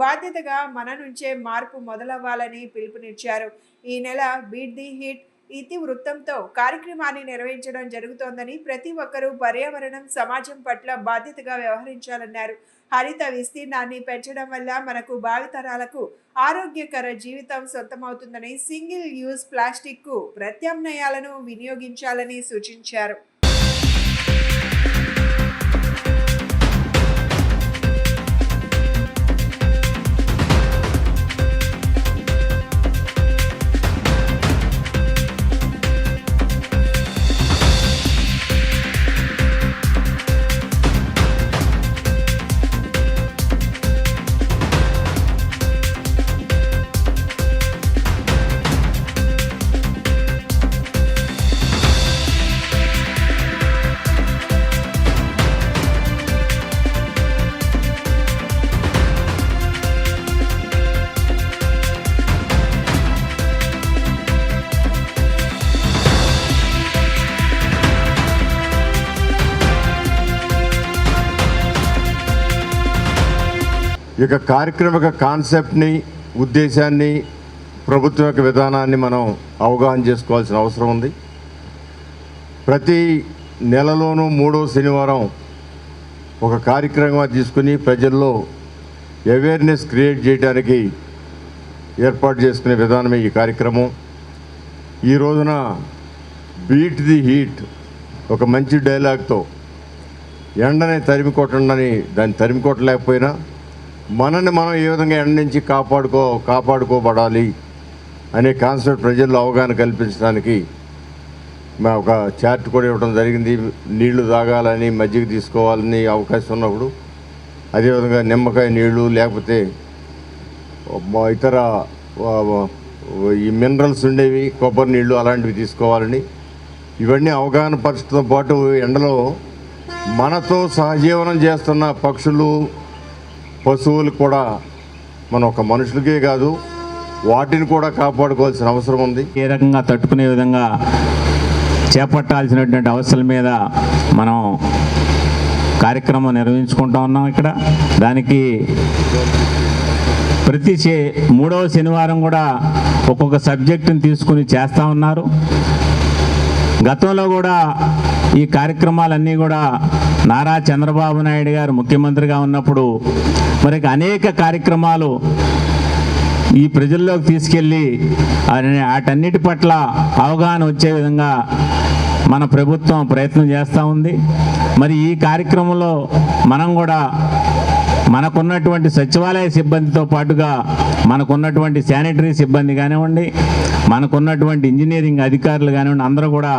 బాధ్యతగా మన నుంచే మార్పు మొదలవ్వాలని పిలుపునిచ్చారు. ఈ నెల బీట్ ది హిట్ ఇతివృత్తంతో కార్యక్రమాన్ని నిర్వహించడం జరుగుతోందని ప్రతి ఒక్కరూ పర్యావరణం సమాజం పట్ల బాధ్యతగా వ్యవహరించాలన్నారు. హరిత విస్తీర్ణాన్ని పెంచడం వల్ల మనకు భావితరాలకు ఆరోగ్యకర జీవితం సొంతమవుతుందని సింగిల్ యూజ్ ప్లాస్టిక్కు ప్రత్యామ్నాయాలను వినియోగించాలని సూచించారు. ఇక కార్యక్రమ కాన్సెప్ట్ని, ఉద్దేశాన్ని, ప్రభుత్వం యొక్క విధానాన్ని మనం అవగాహన చేసుకోవాల్సిన అవసరం ఉంది. ప్రతి నెలలోనూ 3వ శనివారం ఒక కార్యక్రమం తీసుకుని ప్రజల్లో అవేర్నెస్ క్రియేట్ చేయడానికి ఏర్పాటు చేసుకునే విధానమే ఈ కార్యక్రమం. ఈ రోజున బీట్ ది హీట్ ఒక మంచి డైలాగ్తో ఎండని తరిమి కొట్టండి, దాన్ని తరిమి కొట్టలేకపోయినా మనల్ని మనం ఏ విధంగా ఎండ నుంచి కాపాడుకోబడాలి అనే కాన్సెప్ట్ ప్రజల్లో అవగాహన కల్పించడానికి మేము ఒక చార్ట్ కూడా ఇవ్వడం జరిగింది. నీళ్లు తాగాలని, మజ్జిగ తీసుకోవాలని అవకాశం ఉన్నప్పుడు, అదేవిధంగా నిమ్మకాయ నీళ్లు లేకపోతే ఇతర ఈ మినరల్స్ ఉండేవి, కొబ్బరి నీళ్లు అలాంటివి తీసుకోవాలని, ఇవన్నీ అవగాహన పరచడంతో పాటు ఎండలో మనతో సహజీవనం చేస్తున్న పక్షులు, పశువులు కూడా మన ఒక మనుషులకే కాదు వాటిని కూడా కాపాడుకోవాల్సిన అవసరం ఉంది. ఏ రకంగా తట్టుకునే విధంగా చేపట్టాల్సినటువంటి అవసరం మీద మనం కార్యక్రమం నిర్వహించుకుంటూ ఉన్నాం. ఇక్కడ దానికి ప్రతి 3వ శనివారం కూడా ఒక్కొక్క సబ్జెక్టుని తీసుకుని చేస్తూ ఉన్నారు. గతంలో కూడా ఈ కార్యక్రమాలన్నీ కూడా నారా చంద్రబాబు నాయుడు గారు ముఖ్యమంత్రిగా ఉన్నప్పుడు మరి అనేక కార్యక్రమాలు ఈ ప్రజల్లోకి తీసుకెళ్ళి వాటన్నిటి పట్ల అవగాహన వచ్చే విధంగా మన ప్రభుత్వం ప్రయత్నం చేస్తూ ఉంది. మరి ఈ కార్యక్రమంలో మనం కూడా మనకున్నటువంటి సచివాలయ సిబ్బందితో పాటుగా మనకున్నటువంటి శానిటరీ సిబ్బంది కానివ్వండి, మనకున్నటువంటి ఇంజనీరింగ్ అధికారులు కానివ్వండి, అందరూ కూడా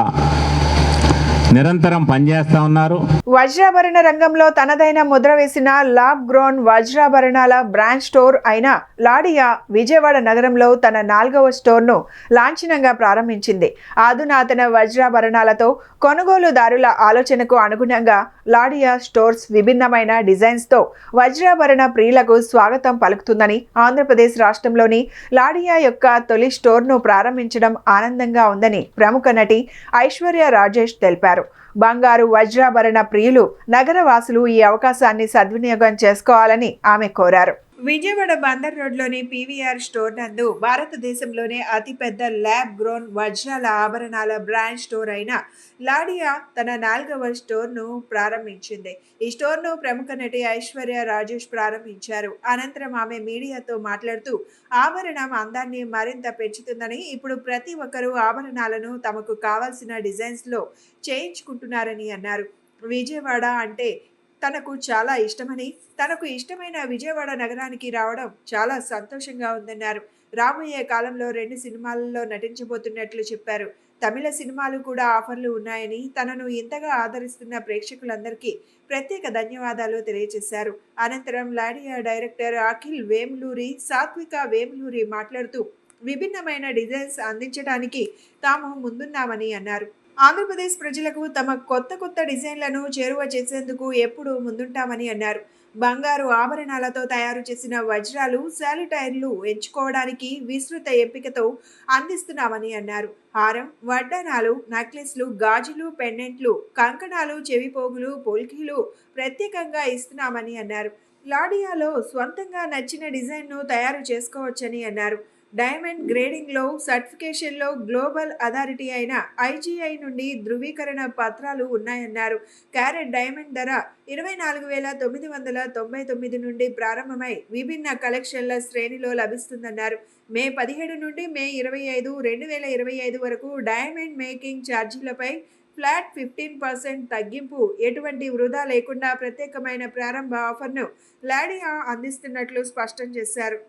నిరంతరం పనిచేస్తూ ఉన్నారు. వజ్రాభరణ రంగంలో తనదైన ముద్ర వేసిన లాబ్ గ్రోన్ వజ్రాభరణాల బ్రాండ్ స్టోర్ అయిన లాడియా విజయవాడ నగరంలో తన 4వ స్టోర్ను లాంఛనంగా ప్రారంభించింది. అధునాతన వజ్రాభరణాలతో కొనుగోలుదారుల ఆలోచనకు అనుగుణంగా లాడియా స్టోర్స్ విభిన్నమైన డిజైన్స్తో వజ్రాభరణ ప్రియులకు స్వాగతం పలుకుతుందని ఆంధ్రప్రదేశ్ రాష్ట్రంలోని లాడియా యొక్క తొలి స్టోర్ను ప్రారంభించడం ఆనందంగా ఉందని ప్రముఖ నటి ఐశ్వర్య రాజేష్ తెలిపారు. అన్నారు. బంగారు వజ్రాభరణ ప్రియులు నగరవాసులు ఈ అవకాశాన్ని సద్వినియోగం చేసుకోవాలని ఆమె కోరారు. విజయవాడ బందర్ రోడ్లోని పీవీఆర్ స్టోర్ నందు భారతదేశంలోనే అతిపెద్ద ల్యాబ్ గ్రోన్ వజ్రాల ఆభరణాల బ్రాండ్ స్టోర్ అయిన లాడియా తన 4వ స్టోర్ను ప్రారంభించింది. ఈ స్టోర్ను ప్రముఖ నటి ఐశ్వర్య రాజేష్ ప్రారంభించారు. అనంతరం ఆమె మీడియాతో మాట్లాడుతూ ఆభరణం అందాన్ని మరింత పెంచుతుందని, ఇప్పుడు ప్రతి ఒక్కరూ ఆభరణాలను తమకు కావాల్సిన డిజైన్స్లో చేయించుకుంటున్నారని అన్నారు. విజయవాడ అంటే తనకు చాలా ఇష్టమని, తనకు ఇష్టమైన విజయవాడ నగరానికి రావడం చాలా సంతోషంగా ఉందన్నారు. రాబోయే కాలంలో 2 సినిమాలలో నటించబోతున్నట్లు చెప్పారు. తమిళ సినిమాలు కూడా ఆఫర్లు ఉన్నాయని, తనను ఇంతగా ఆదరిస్తున్న ప్రేక్షకులందరికీ ప్రత్యేక ధన్యవాదాలు తెలియజేశారు. అనంతరం లాడియా డైరెక్టర్ అఖిల్ వేములూరి, సాత్విక వేములూరి మాట్లాడుతూ విభిన్నమైన డిజైన్స్ అందించడానికి తాము ముందున్నామని అన్నారు. ఆంధ్రప్రదేశ్ ప్రజలకు తమ కొత్త డిజైన్లను చేరువ చేసేందుకు ఎప్పుడూ ముందుంటామని అన్నారు. బంగారు ఆభరణాలతో తయారు చేసిన వజ్రాలు, శాలిటైర్లు ఎంచుకోవడానికి విస్తృత ఎంపికతో అందిస్తున్నామని అన్నారు. హారం, వడ్డానాలు, నెక్లెస్లు, గాజులు, పెండెంట్లు, కంకణాలు, చెవిపోగులు, పొల్కీలు ప్రత్యేకంగా ఇస్తున్నామని అన్నారు. లాడియాలో స్వంతంగా నచ్చిన డిజైన్ను తయారు చేసుకోవచ్చని అన్నారు. డైమండ్ గ్రేడింగ్లో, సర్టిఫికేషన్లో గ్లోబల్ అథారిటీ అయిన IGI నుండి ధృవీకరణ పత్రాలు ఉన్నాయన్నారు. క్యారెట్ డైమండ్ ధర 24,999 నుండి ప్రారంభమై విభిన్న కలెక్షన్ల శ్రేణిలో లభిస్తుందన్నారు. మే 17 నుండి మే 25, 2025 వరకు డైమండ్ మేకింగ్ ఛార్జీలపై ఫ్లాట్ 15% తగ్గింపు, ఎటువంటి వృధా లేకుండా ప్రత్యేకమైన ప్రారంభ ఆఫర్ను లాడియా అందిస్తున్నట్లు స్పష్టం చేశారు.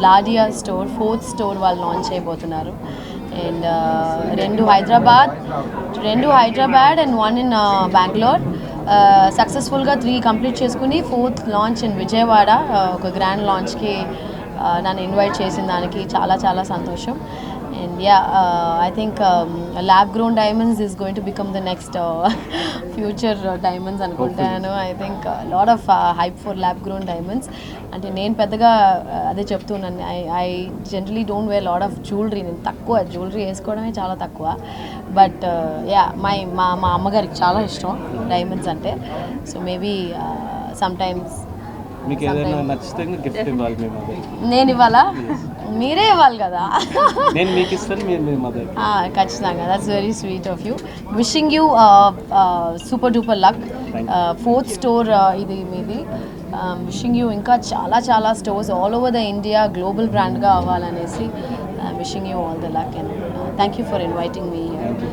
లాడియా స్టోర్ 4th స్టోర్ వాళ్ళు లాంచ్ చేయబోతున్నారు. And 2 Hyderabad and 1 in Bengaluru. సక్సెస్ఫుల్గా 3 కంప్లీట్ చేసుకుని 4th లాంచ్ ఇన్ విజయవాడ ఒక గ్రాండ్ లాంచ్కి నన్ను ఇన్వైట్ చేసిన దానికి చాలా చాలా సంతోషం. And yeah, I think lab grown diamonds is going to become the next future diamonds అనుకుంటాను. I think a lot of hype for lab grown diamonds. అంటే నేను పెద్దగా అదే చెప్తున్నాను, I generally don't wear lot of jewellery. నేను తక్కువ jewellery వేసుకోవడమే చాలా తక్కువ. బట్ యా మా అమ్మగారికి చాలా ఇష్టం డైమండ్స్ అంటే. సో మేబీ సమ్ టైమ్స్ మీకు ఏదైనా నచ్చితే గిఫ్ట్ ఇవ్వాలి మీ మదర్. నేను ఇవ్వాలా? మీరే ఇవ్వాలి కదా. నేను మీకు ఇస్తాను, మీరు మీ మదర్. ఖచ్చితంగా. That's very sweet of you. Wishing you super duper luck. 4th store ఇది మీది. విషింగ్ యూ ఇంకా చాలా చాలా stores all over the India global బ్రాండ్గా అవ్వాలనేసి wishing you all the luck. And thank you for inviting me.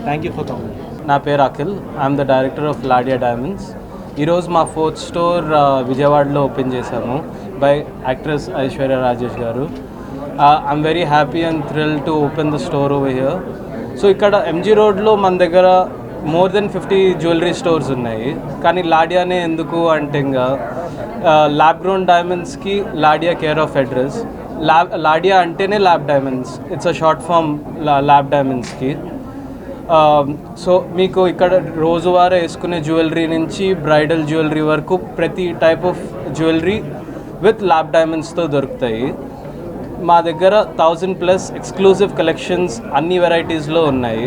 Thank you for coming. నా పేరు Akhil. I am the director of Ladia diamonds. ఈరోజు మా 4th స్టోర్ విజయవాడలో ఓపెన్ చేశాము బై యాక్ట్రెస్ ఐశ్వర్య రాజేష్ గారు. I'm very happy and thrill to open the store over here. So ఇక్కడ MG రోడ్లో మన దగ్గర మోర్ దెన్ 50 జ్యువెలరీ స్టోర్స్ ఉన్నాయి. కానీ లాడియానే ఎందుకు అంటే ఇంకా ల్యాబ్ గ్రోన్ డైమండ్స్కి Ladia care of address. Ladia అంటేనే lab diamonds, it's a short form lab డైమండ్స్కి. సో మీకు ఇక్కడ రోజువారీ వేసుకునే జ్యువెలరీ నుంచి బ్రైడల్ జ్యువెలరీ వరకు ప్రతి type of jewellery with lab డైమండ్స్తో దొరుకుతాయి. మా దగ్గర 1000+ ఎక్స్క్లూజివ్ కలెక్షన్స్ అన్ని వెరైటీస్లో ఉన్నాయి.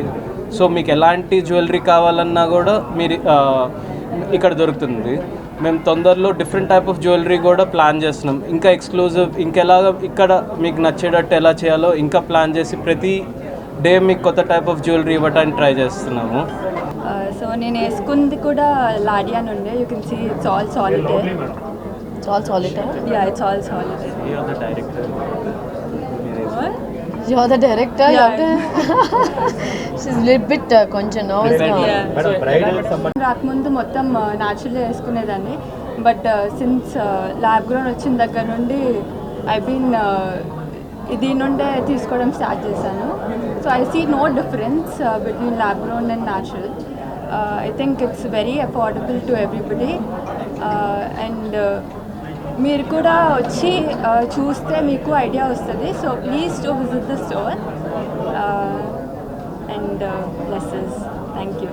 సో మీకు ఎలాంటి జ్యువెలరీ కావాలన్నా కూడా మీరు ఇక్కడ దొరుకుతుంది. మేము తొందరలో డిఫరెంట్ టైప్ ఆఫ్ జ్యువెలరీ కూడా ప్లాన్ చేస్తున్నాం. ఇంకా ఎక్స్క్లూజివ్ ఇంకెలాగ ఇక్కడ మీకు నచ్చేటట్టు ఎలా చేయాలో ఇంకా ప్లాన్ చేసి ప్రతి డే మీకు కొత్త టైప్ ఆఫ్ జ్యువెలరీ ఇవ్వడానికి ట్రై చేస్తున్నాము. సో నేను వేసుకుంది కూడా లాడియా నుండే. You can see it's all solitaire. It's all solitaire? Yeah, it's all solitaire. You are the director. You're the director. She's a little bit కొంచెం nervous. రాకముందు మొత్తం న్యాచురల్గా వేసుకునేదాన్ని, బట్ సిన్స్ ల్యాబ్ గ్రౌండ్ వచ్చిన దగ్గర నుండి ఐ బీన్ దీని నుండే తీసుకోవడం స్టార్ట్ చేశాను. So I see no difference between lab ground and natural. I think it's very affordable to everybody. And మీరు కూడా వచ్చి చూస్తే మీకు ఐడియా వస్తుంది. So please to visit the store and blesses. Thank you.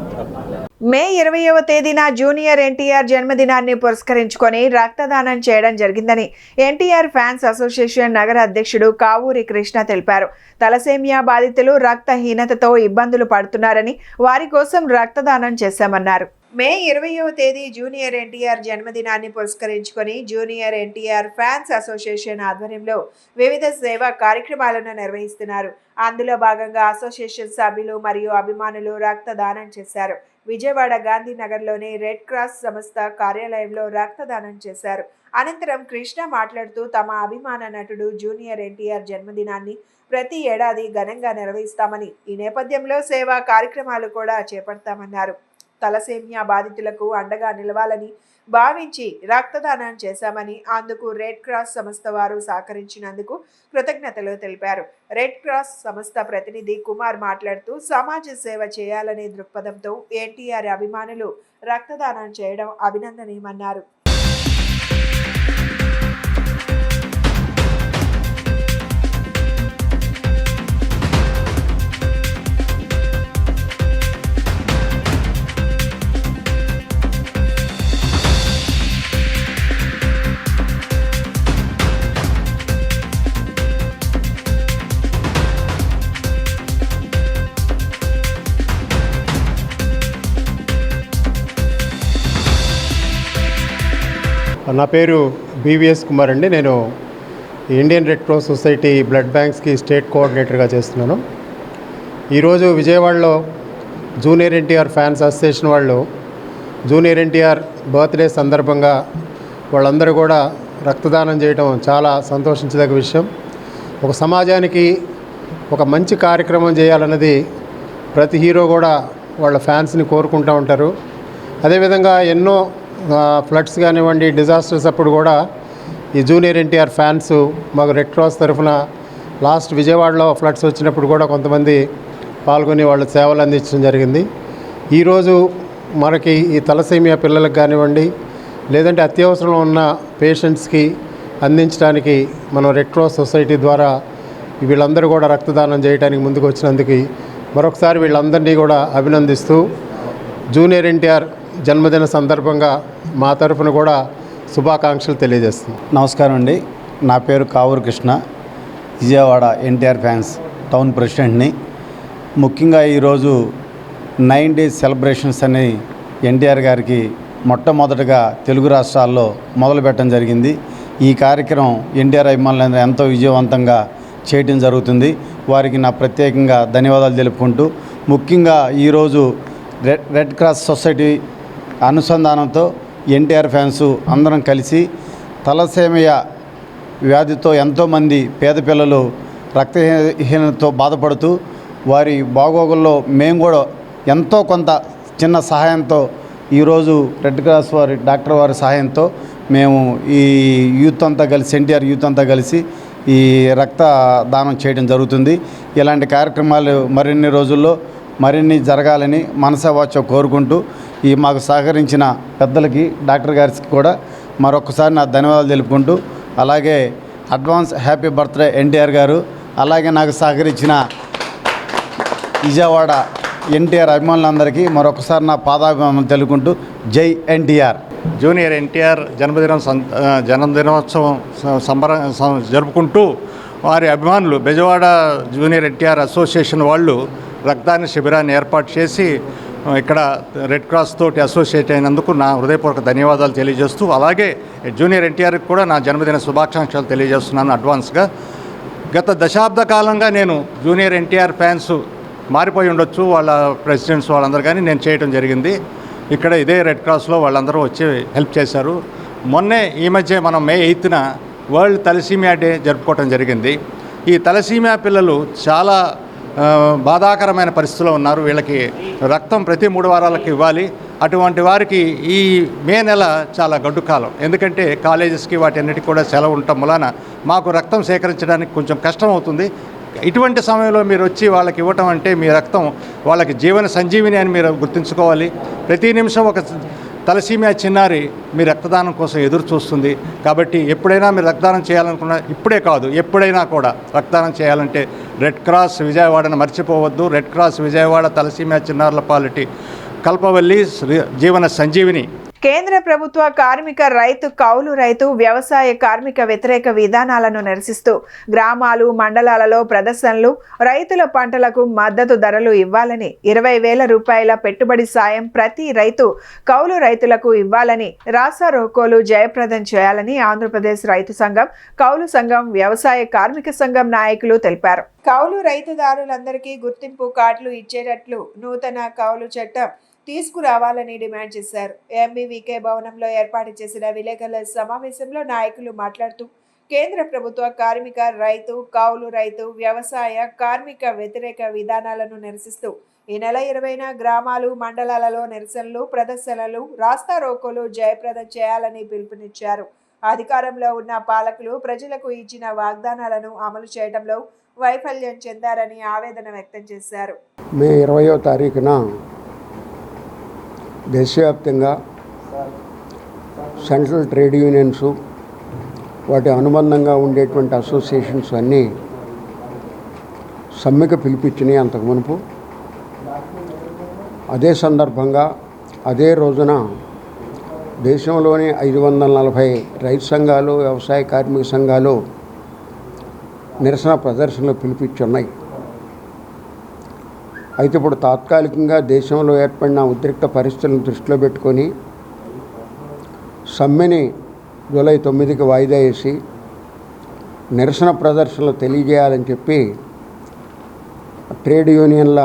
May 20వ తేదీన junior NTR జన్మదినాన్ని పురస్కరించుకొని రక్తదానం చేయడం జరిగిందని ఎన్టీఆర్ ఫ్యాన్స్ అసోసియేషన్ నగర అధ్యక్షుడు కావూరి కృష్ణ తెలిపారు. తలసేమియా బాధితులు రక్తహీనతతో ఇబ్బందులు పడుతున్నారని వారి కోసం రక్తదానం చేశామన్నారు. మే 20వ తేదీ జూనియర్ ఎన్టీఆర్ జన్మదినాన్ని పురస్కరించుకొని జూనియర్ ఎన్టీఆర్ ఫ్యాన్స్ అసోసియేషన్ ఆధ్వర్యంలో వివిధ సేవా కార్యక్రమాలను నిర్వహిస్తున్నారు. అందులో భాగంగా అసోసియేషన్ సభ్యులు మరియు అభిమానులు రక్తదానం చేశారు. విజయవాడ గాంధీనగర్లోని రెడ్ క్రాస్ సంస్థ కార్యాలయంలో రక్తదానం చేశారు. అనంతరం కృష్ణ మాట్లాడుతూ తమ అభిమాన నటుడు జూనియర్ ఎన్టీఆర్ జన్మదినాన్ని ప్రతి ఏడాది ఘనంగా నిర్వహిస్తామని, ఈ నేపథ్యంలో సేవా కార్యక్రమాలు కూడా చేపడతామన్నారు. తలసేమియా బాధితులకు అండగా నిలవాలని భావించి రక్తదానం చేశామని, అందుకు రెడ్ క్రాస్ సంస్థ వారు సహకరించినందుకు కృతజ్ఞతలు తెలిపారు. రెడ్ క్రాస్ సంస్థ ప్రతినిధి కుమార్ మాట్లాడుతూ సమాజ సేవ చేయాలనే దృక్పథంతో ఎన్టీఆర్ అభిమానులు రక్తదానం చేయడం అభినందనీయమన్నారు. నా పేరు బీవీఎస్ కుమార్ అండి. నేను Indian red cross society blood బ్యాంక్స్కి స్టేట్ కోఆర్డినేటర్గా చేస్తున్నాను. ఈరోజు విజయవాడలో జూనియర్ ఎన్టీఆర్ ఫ్యాన్స్ అసోసియేషన్ వాళ్ళు జూనియర్ ఎన్టీఆర్ బర్త్డే సందర్భంగా వాళ్ళందరూ కూడా రక్తదానం చేయడం చాలా సంతోషించదగ్గ విషయం. ఒక సమాజానికి ఒక మంచి కార్యక్రమం చేయాలన్నది ప్రతి హీరో కూడా వాళ్ళ ఫ్యాన్స్ని కోరుకుంటూ ఉంటారు. అదేవిధంగా ఎన్నో ఫ్లడ్స్ కానివ్వండి, డిజాస్టర్స్ అప్పుడు కూడా ఈ జూనియర్ ఎన్టీఆర్ ఫ్యాన్స్ మాకు రెడ్ క్రాస్ తరఫున లాస్ట్ విజయవాడలో ఫ్లడ్స్ వచ్చినప్పుడు కూడా కొంతమంది పాల్గొని వాళ్ళ సేవలు అందించడం జరిగింది. ఈరోజు మనకి ఈ తలసేమియా పిల్లలకు కానివ్వండి, లేదంటే అత్యవసరంలో ఉన్న పేషెంట్స్కి అందించడానికి మనం రెడ్ క్రాస్ సొసైటీ ద్వారా వీళ్ళందరూ కూడా రక్తదానం చేయడానికి ముందుకు వచ్చినందుకు మరొకసారి వీళ్ళందరినీ కూడా అభినందిస్తూ జూనియర్ ఎన్టీఆర్ జన్మదిన సందర్భంగా మా తరఫున కూడా శుభాకాంక్షలు తెలియజేస్తుంది. నమస్కారం అండి. నా పేరు కావూరు కృష్ణ, విజయవాడ ఎన్టీఆర్ ఫ్యాన్స్ టౌన్ ప్రెసిడెంట్ని. ముఖ్యంగా ఈరోజు 9 days సెలబ్రేషన్స్ అని ఎన్టీఆర్ గారికి మొట్టమొదటగా తెలుగు రాష్ట్రాల్లో మొదలుపెట్టడం జరిగింది. ఈ కార్యక్రమం ఎన్టీఆర్ అభిమానులందరూ ఎంతో విజయవంతంగా చేయడం జరుగుతుంది. వారికి నా ప్రత్యేకంగా ధన్యవాదాలు తెలుపుకుంటూ, ముఖ్యంగా ఈరోజు రెడ్ క్రాస్ సొసైటీ అనుసంధానంతో ఎన్టీఆర్ ఫ్యాన్స్ అందరం కలిసి తలసేమియా వ్యాధితో ఎంతోమంది పేద పిల్లలు రక్తహీనతతో బాధపడుతూ వారి బాగోగుల్లో మేము కూడా ఎంతో కొంత చిన్న సహాయంతో ఈరోజు రెడ్ క్రాస్ వారి డాక్టర్ వారి సహాయంతో మేము ఈ యూత్ అంతా కలిసి, ఎన్టీఆర్ యూత్ అంతా కలిసి ఈ రక్తదానం చేయడం జరుగుతుంది. ఇలాంటి కార్యక్రమాలు మరిన్ని రోజుల్లో మరిన్ని జరగాలని మనసావాచ కోరుకుంటూ, ఈ మాకు సహకరించిన పెద్దలకి, డాక్టర్ గారికి కూడా మరొకసారి నా ధన్యవాదాలు తెలుపుకుంటూ, అలాగే అడ్వాన్స్ హ్యాపీ బర్త్డే ఎన్టీఆర్ గారు, అలాగే నాకు సహకరించిన విజయవాడ ఎన్టీఆర్ అభిమానులందరికీ మరొకసారి నా పాదాభిమానం తెలుపుకుంటూ జై ఎన్టీఆర్. జూనియర్ ఎన్టీఆర్ జన్మదినోత్సవం జరుపుకుంటూ వారి అభిమానులు బెజవాడ జూనియర్ ఎన్టీఆర్ అసోసియేషన్ వాళ్ళు రక్తదాన శిబిరాన్ని ఏర్పాటు చేసి ఇక్కడ రెడ్ క్రాస్ తోటి అసోసియేట్ అయినందుకు నా హృదయపూర్వక ధన్యవాదాలు తెలియజేస్తూ, అలాగే జూనియర్ ఎన్టీఆర్కి కూడా నా జన్మదిన శుభాకాంక్షలు తెలియజేస్తున్నాను అడ్వాన్స్గా. గత దశాబ్ద కాలంగా నేను జూనియర్ ఎన్టీఆర్ ఫ్యాన్స్ మారిపోయి ఉండొచ్చు వాళ్ళ ప్రెసిడెంట్స్ వాళ్ళందరూ, కానీ నేను చేయడం జరిగింది. ఇక్కడ ఇదే రెడ్ క్రాస్లో వాళ్ళందరూ వచ్చి హెల్ప్ చేశారు. మొన్నే ఈ మధ్య మనం మే 8న వరల్డ్ తలసేమియా డే జరుపుకోవడం జరిగింది. ఈ తలసీమియా పిల్లలు చాలా బాధాకరమైన పరిస్థితిలో ఉన్నారు. వీళ్ళకి రక్తం ప్రతి 3 వారాలకు ఇవ్వాలి. అటువంటి వారికి ఈ మే నెల చాలా గడ్డు కాలం. ఎందుకంటే కాలేజెస్కి వాటన్నిటికీ కూడా సెలవు ఉండటం వలన మాకు రక్తం సేకరించడానికి కొంచెం కష్టం అవుతుంది. ఇటువంటి సమయంలో మీరు వచ్చి వాళ్ళకి ఇవ్వటం అంటే మీ రక్తం వాళ్ళకి జీవన సంజీవిని అని మీరు గుర్తుంచుకోవాలి. ప్రతి నిమిషం ఒక తలసీమియా చిన్నారి మీ రక్తదానం కోసం ఎదురు చూస్తుంది. కాబట్టి ఎప్పుడైనా మీరు రక్తదానం చేయాలనుకున్నా, ఇప్పుడే కాదు ఎప్పుడైనా కూడా రక్తదానం చేయాలంటే రెడ్ క్రాస్ విజయవాడను మర్చిపోవద్దు. రెడ్ క్రాస్ విజయవాడ తలసీమియా చిన్నారుల పాలిటీ కల్పవల్లి జీవన సంజీవిని. కేంద్ర ప్రభుత్వ కార్మిక రైతు కౌలు రైతు వ్యవసాయ కార్మిక వ్యతిరేక విధానాలను నిరసిస్తూ గ్రామాలు మండలాలలో ప్రదర్శనలు, రైతుల పంటలకు మద్దతు ధరలు ఇవ్వాలని, 20,000 రూపాయల పెట్టుబడి సాయం ప్రతి రైతు కౌలు రైతులకు ఇవ్వాలని, రాష్ట్ర రోకోలు జయప్రదం చేయాలని ఆంధ్రప్రదేశ్ రైతు సంఘం, కౌలు సంఘం, వ్యవసాయ కార్మిక సంఘం నాయకులు తెలిపారు. కౌలు రైతుదారులందరికీ గుర్తింపు కార్డులు ఇచ్చేటట్లు నూతన కౌలు చట్టం తీసుకురావాలని డిమాండ్ చేశారు. ఎంబీవీకే భవనంలో ఏర్పాటు చేసిన విలేకరుల సమావేశంలో నాయకులు మాట్లాడుతూ కేంద్ర ప్రభుత్వ కార్మిక రైతు కౌలు రైతు వ్యవసాయ కార్మిక వ్యతిరేక విధానాలను నిరసిస్తూ ఈ నెల 20న గ్రామాలు మండలాలలో నిరసనలు, ప్రదర్శనలు, రాస్తా రోకోలు జయప్రదం చేయాలని పిలుపునిచ్చారు. అధికారంలో ఉన్న పాలకులు ప్రజలకు ఇచ్చిన వాగ్దానాలను అమలు చేయడంలో వైఫల్యం చెందారని ఆవేదన వ్యక్తం చేశారు. మే 20వ తారీఖున దేశవ్యాప్తంగా సెంట్రల్ ట్రేడ్ యూనియన్స్, వాటి అనుబంధంగా ఉండేటువంటి అసోసియేషన్స్ అన్నీ సమ్మెకు పిలిపించినాయి అంతకు మునుపు. అదే సందర్భంగా అదే రోజున దేశంలోని 540 రైతు సంఘాలు, వ్యవసాయ కార్మిక సంఘాలు నిరసన ప్రదర్శనలు పిలిపించున్నాయి. అయితే ఇప్పుడు తాత్కాలికంగా దేశంలో ఏర్పడిన ఉద్రిక్త పరిస్థితులను దృష్టిలో పెట్టుకొని సమ్మెని జూలై 9కి వాయిదా వేసి నిరసన ప్రదర్శనలు తెలియజేయాలని చెప్పి ట్రేడ్ యూనియన్ల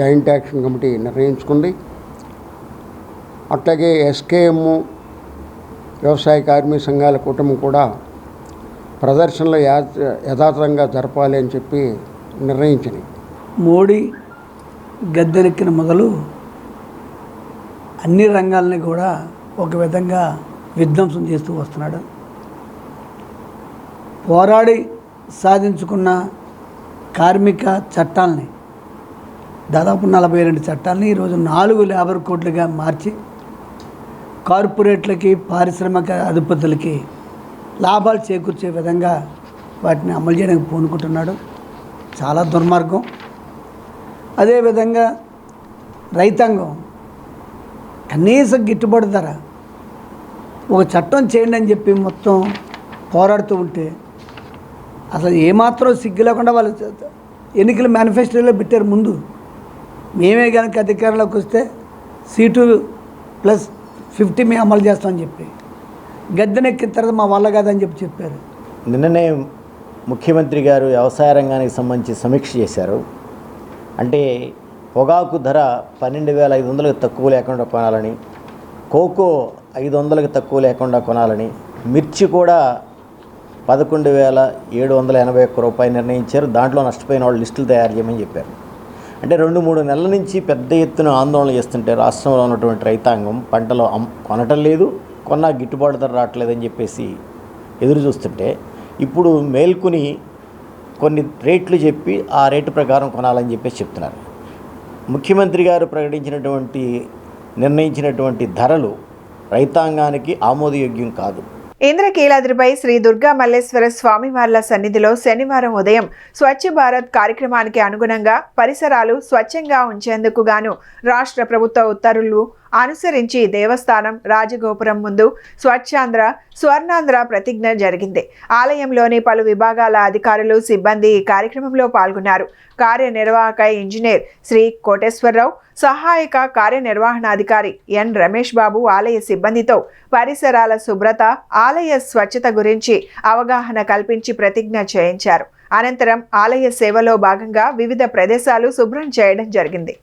జాయింట్ యాక్షన్ కమిటీ నిర్ణయించుకుంది. అట్లాగే ఎస్కేఎం, వ్యవసాయ కార్మిక సంఘాల కూటమి కూడా ప్రదర్శనలు యథాతథంగా జరపాలి అని చెప్పి నిర్ణయించింది. మోడీ గద్దెనెక్కిన మొదలు అన్ని రంగాలని కూడా ఒక విధంగా విధ్వంసం చేస్తూ వస్తున్నాడు. పోరాడి సాధించుకున్న కార్మిక చట్టాలని, దాదాపు 42 చట్టాలని ఈరోజు 4 లేబర్ కోడ్లుగా మార్చి కార్పొరేట్లకి, పారిశ్రామిక అధిపతులకి లాభాలు చేకూర్చే విధంగా వాటిని అమలు చేయడానికి పూనుకుంటున్నాడు. చాలా దుర్మార్గం. అదేవిధంగా రైతాంగం కనీస గిట్టుబాటు ధర ఒక చట్టం చేయండి అని చెప్పి మొత్తం పోరాడుతూ ఉంటే అసలు ఏమాత్రం సిగ్గు లేకుండా వాళ్ళు ఎన్నికల మేనిఫెస్టోలో పెట్టారు. ముందు మేమే కనుక అధికారంలోకి వస్తే C2+50 మేము అమలు చేస్తామని చెప్పి గద్దెనెక్కిన తర్వాత మా వల్ల కాదని చెప్పారు. నిన్ననే ముఖ్యమంత్రి గారు వ్యవసాయ రంగానికి సంబంధించి సమీక్ష చేశారు. అంటే పొగాకు ధర 12,500కి తక్కువ లేకుండా కొనాలని, కోకో 500కి తక్కువ లేకుండా కొనాలని, మిర్చి కూడా 11,781 రూపాయలు నిర్ణయించారు. దాంట్లో నష్టపోయిన వాళ్ళు లిస్టులు తయారు చేయమని చెప్పారు. అంటే 2-3 నెలల నుంచి పెద్ద ఎత్తున ఆందోళన చేస్తుంటే రాష్ట్రంలో ఉన్నటువంటి రైతాంగం పంటలు కొనటం లేదు, కొన్నా గిట్టుబాటు ధర రావట్లేదని చెప్పేసి ఎదురు చూస్తుంటే ఇప్పుడు మేల్కొని కొన్ని రేట్లు చెప్పి ఆ రేటు ప్రకారం కొనాలని చెప్పేసి చెప్తున్నారు. ముఖ్యమంత్రి గారు నిర్ణయించినటువంటి ధరలు రైతాంగానికి ఆమోదయోగ్యం కాదు. ఇంద్రకీలాద్రిపై శ్రీ దుర్గా మల్లేశ్వర స్వామివార్ల సన్నిధిలో శనివారం ఉదయం స్వచ్ఛ భారత్ కార్యక్రమానికి అనుగుణంగా పరిసరాలు స్వచ్ఛంగా ఉంచేందుకు గాను రాష్ట్ర ప్రభుత్వ ఉత్తర్వులు అనుసరించి దేవస్థానం రాజగోపురం ముందు స్వచ్ఛాంధ్ర, స్వర్ణాంధ్ర ప్రతిజ్ఞ జరిగింది. ఆలయంలోని పలు విభాగాల అధికారులు, సిబ్బంది ఈ కార్యక్రమంలో పాల్గొన్నారు. కార్యనిర్వాహక ఇంజనీర్ శ్రీ కోటేశ్వరరావు, సహాయక కార్యనిర్వహణాధికారి ఎన్ రమేష్ బాబు ఆలయ సిబ్బందితో పరిసరాల శుభ్రత, ఆలయ స్వచ్ఛత గురించి అవగాహన కల్పించి ప్రతిజ్ఞ చేయించారు. అనంతరం ఆలయ సేవలో భాగంగా వివిధ ప్రదేశాలు శుభ్రం చేయడం జరిగింది.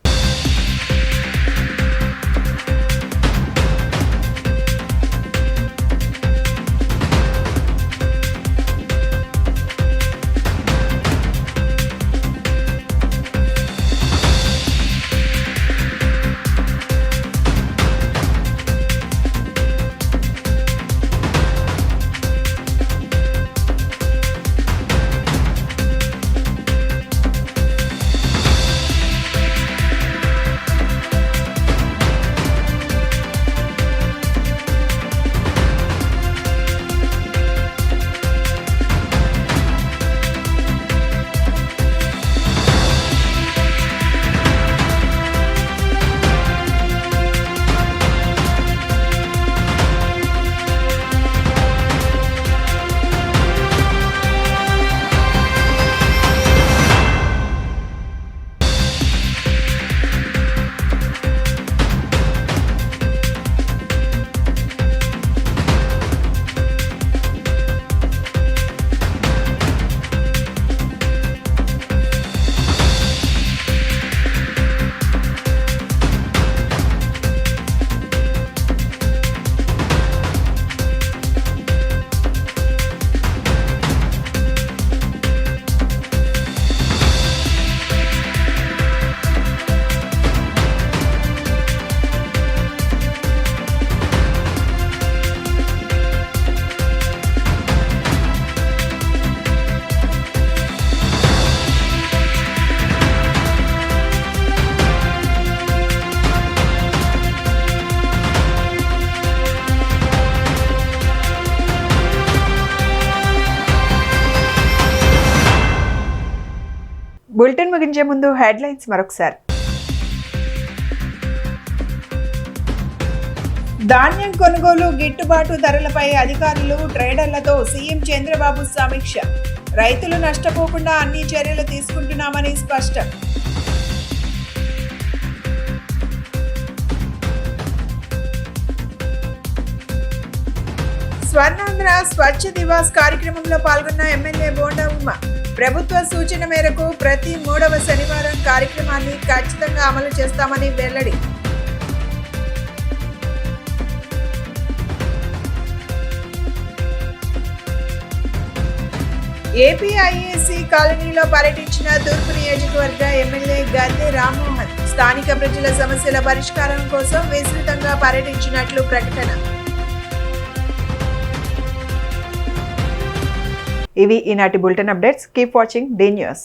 ముగించే ముందు హెడ్లైన్స్ మరొకసారి. ధాన్యం కొనుగోలు గిట్టుబాటు ధరలపై అధికారులు ట్రేడర్లతో సీఎం చంద్రబాబు సమీక్ష. రైతులు నష్టపోకుండా అన్ని చర్యలు తీసుకుంటున్నామని స్పష్టం. స్వర్ణాంధ్ర స్వచ్ఛ దివాస్ కార్యక్రమంలో పాల్గొన్న ఎమ్మెల్యే బోండా ఉమ. ప్రభుత్వ సూచన మేరకు ప్రతి 3వ శనివారం కార్యక్రమాన్ని ఖచ్చితంగా అమలు చేస్తామని వెల్లడి. ఏపీఐఏసీ కాలనీలో పర్యటించిన తూర్పు నియోజకవర్గ ఎమ్మెల్యే గద్దె రామ్మోహన్. స్థానిక ప్రజల సమస్యల పరిష్కారం కోసం విస్తృతంగా పర్యటించినట్లు ప్రకటన. ఇవి ఈనాటి bulletin updates. Keep watching the news.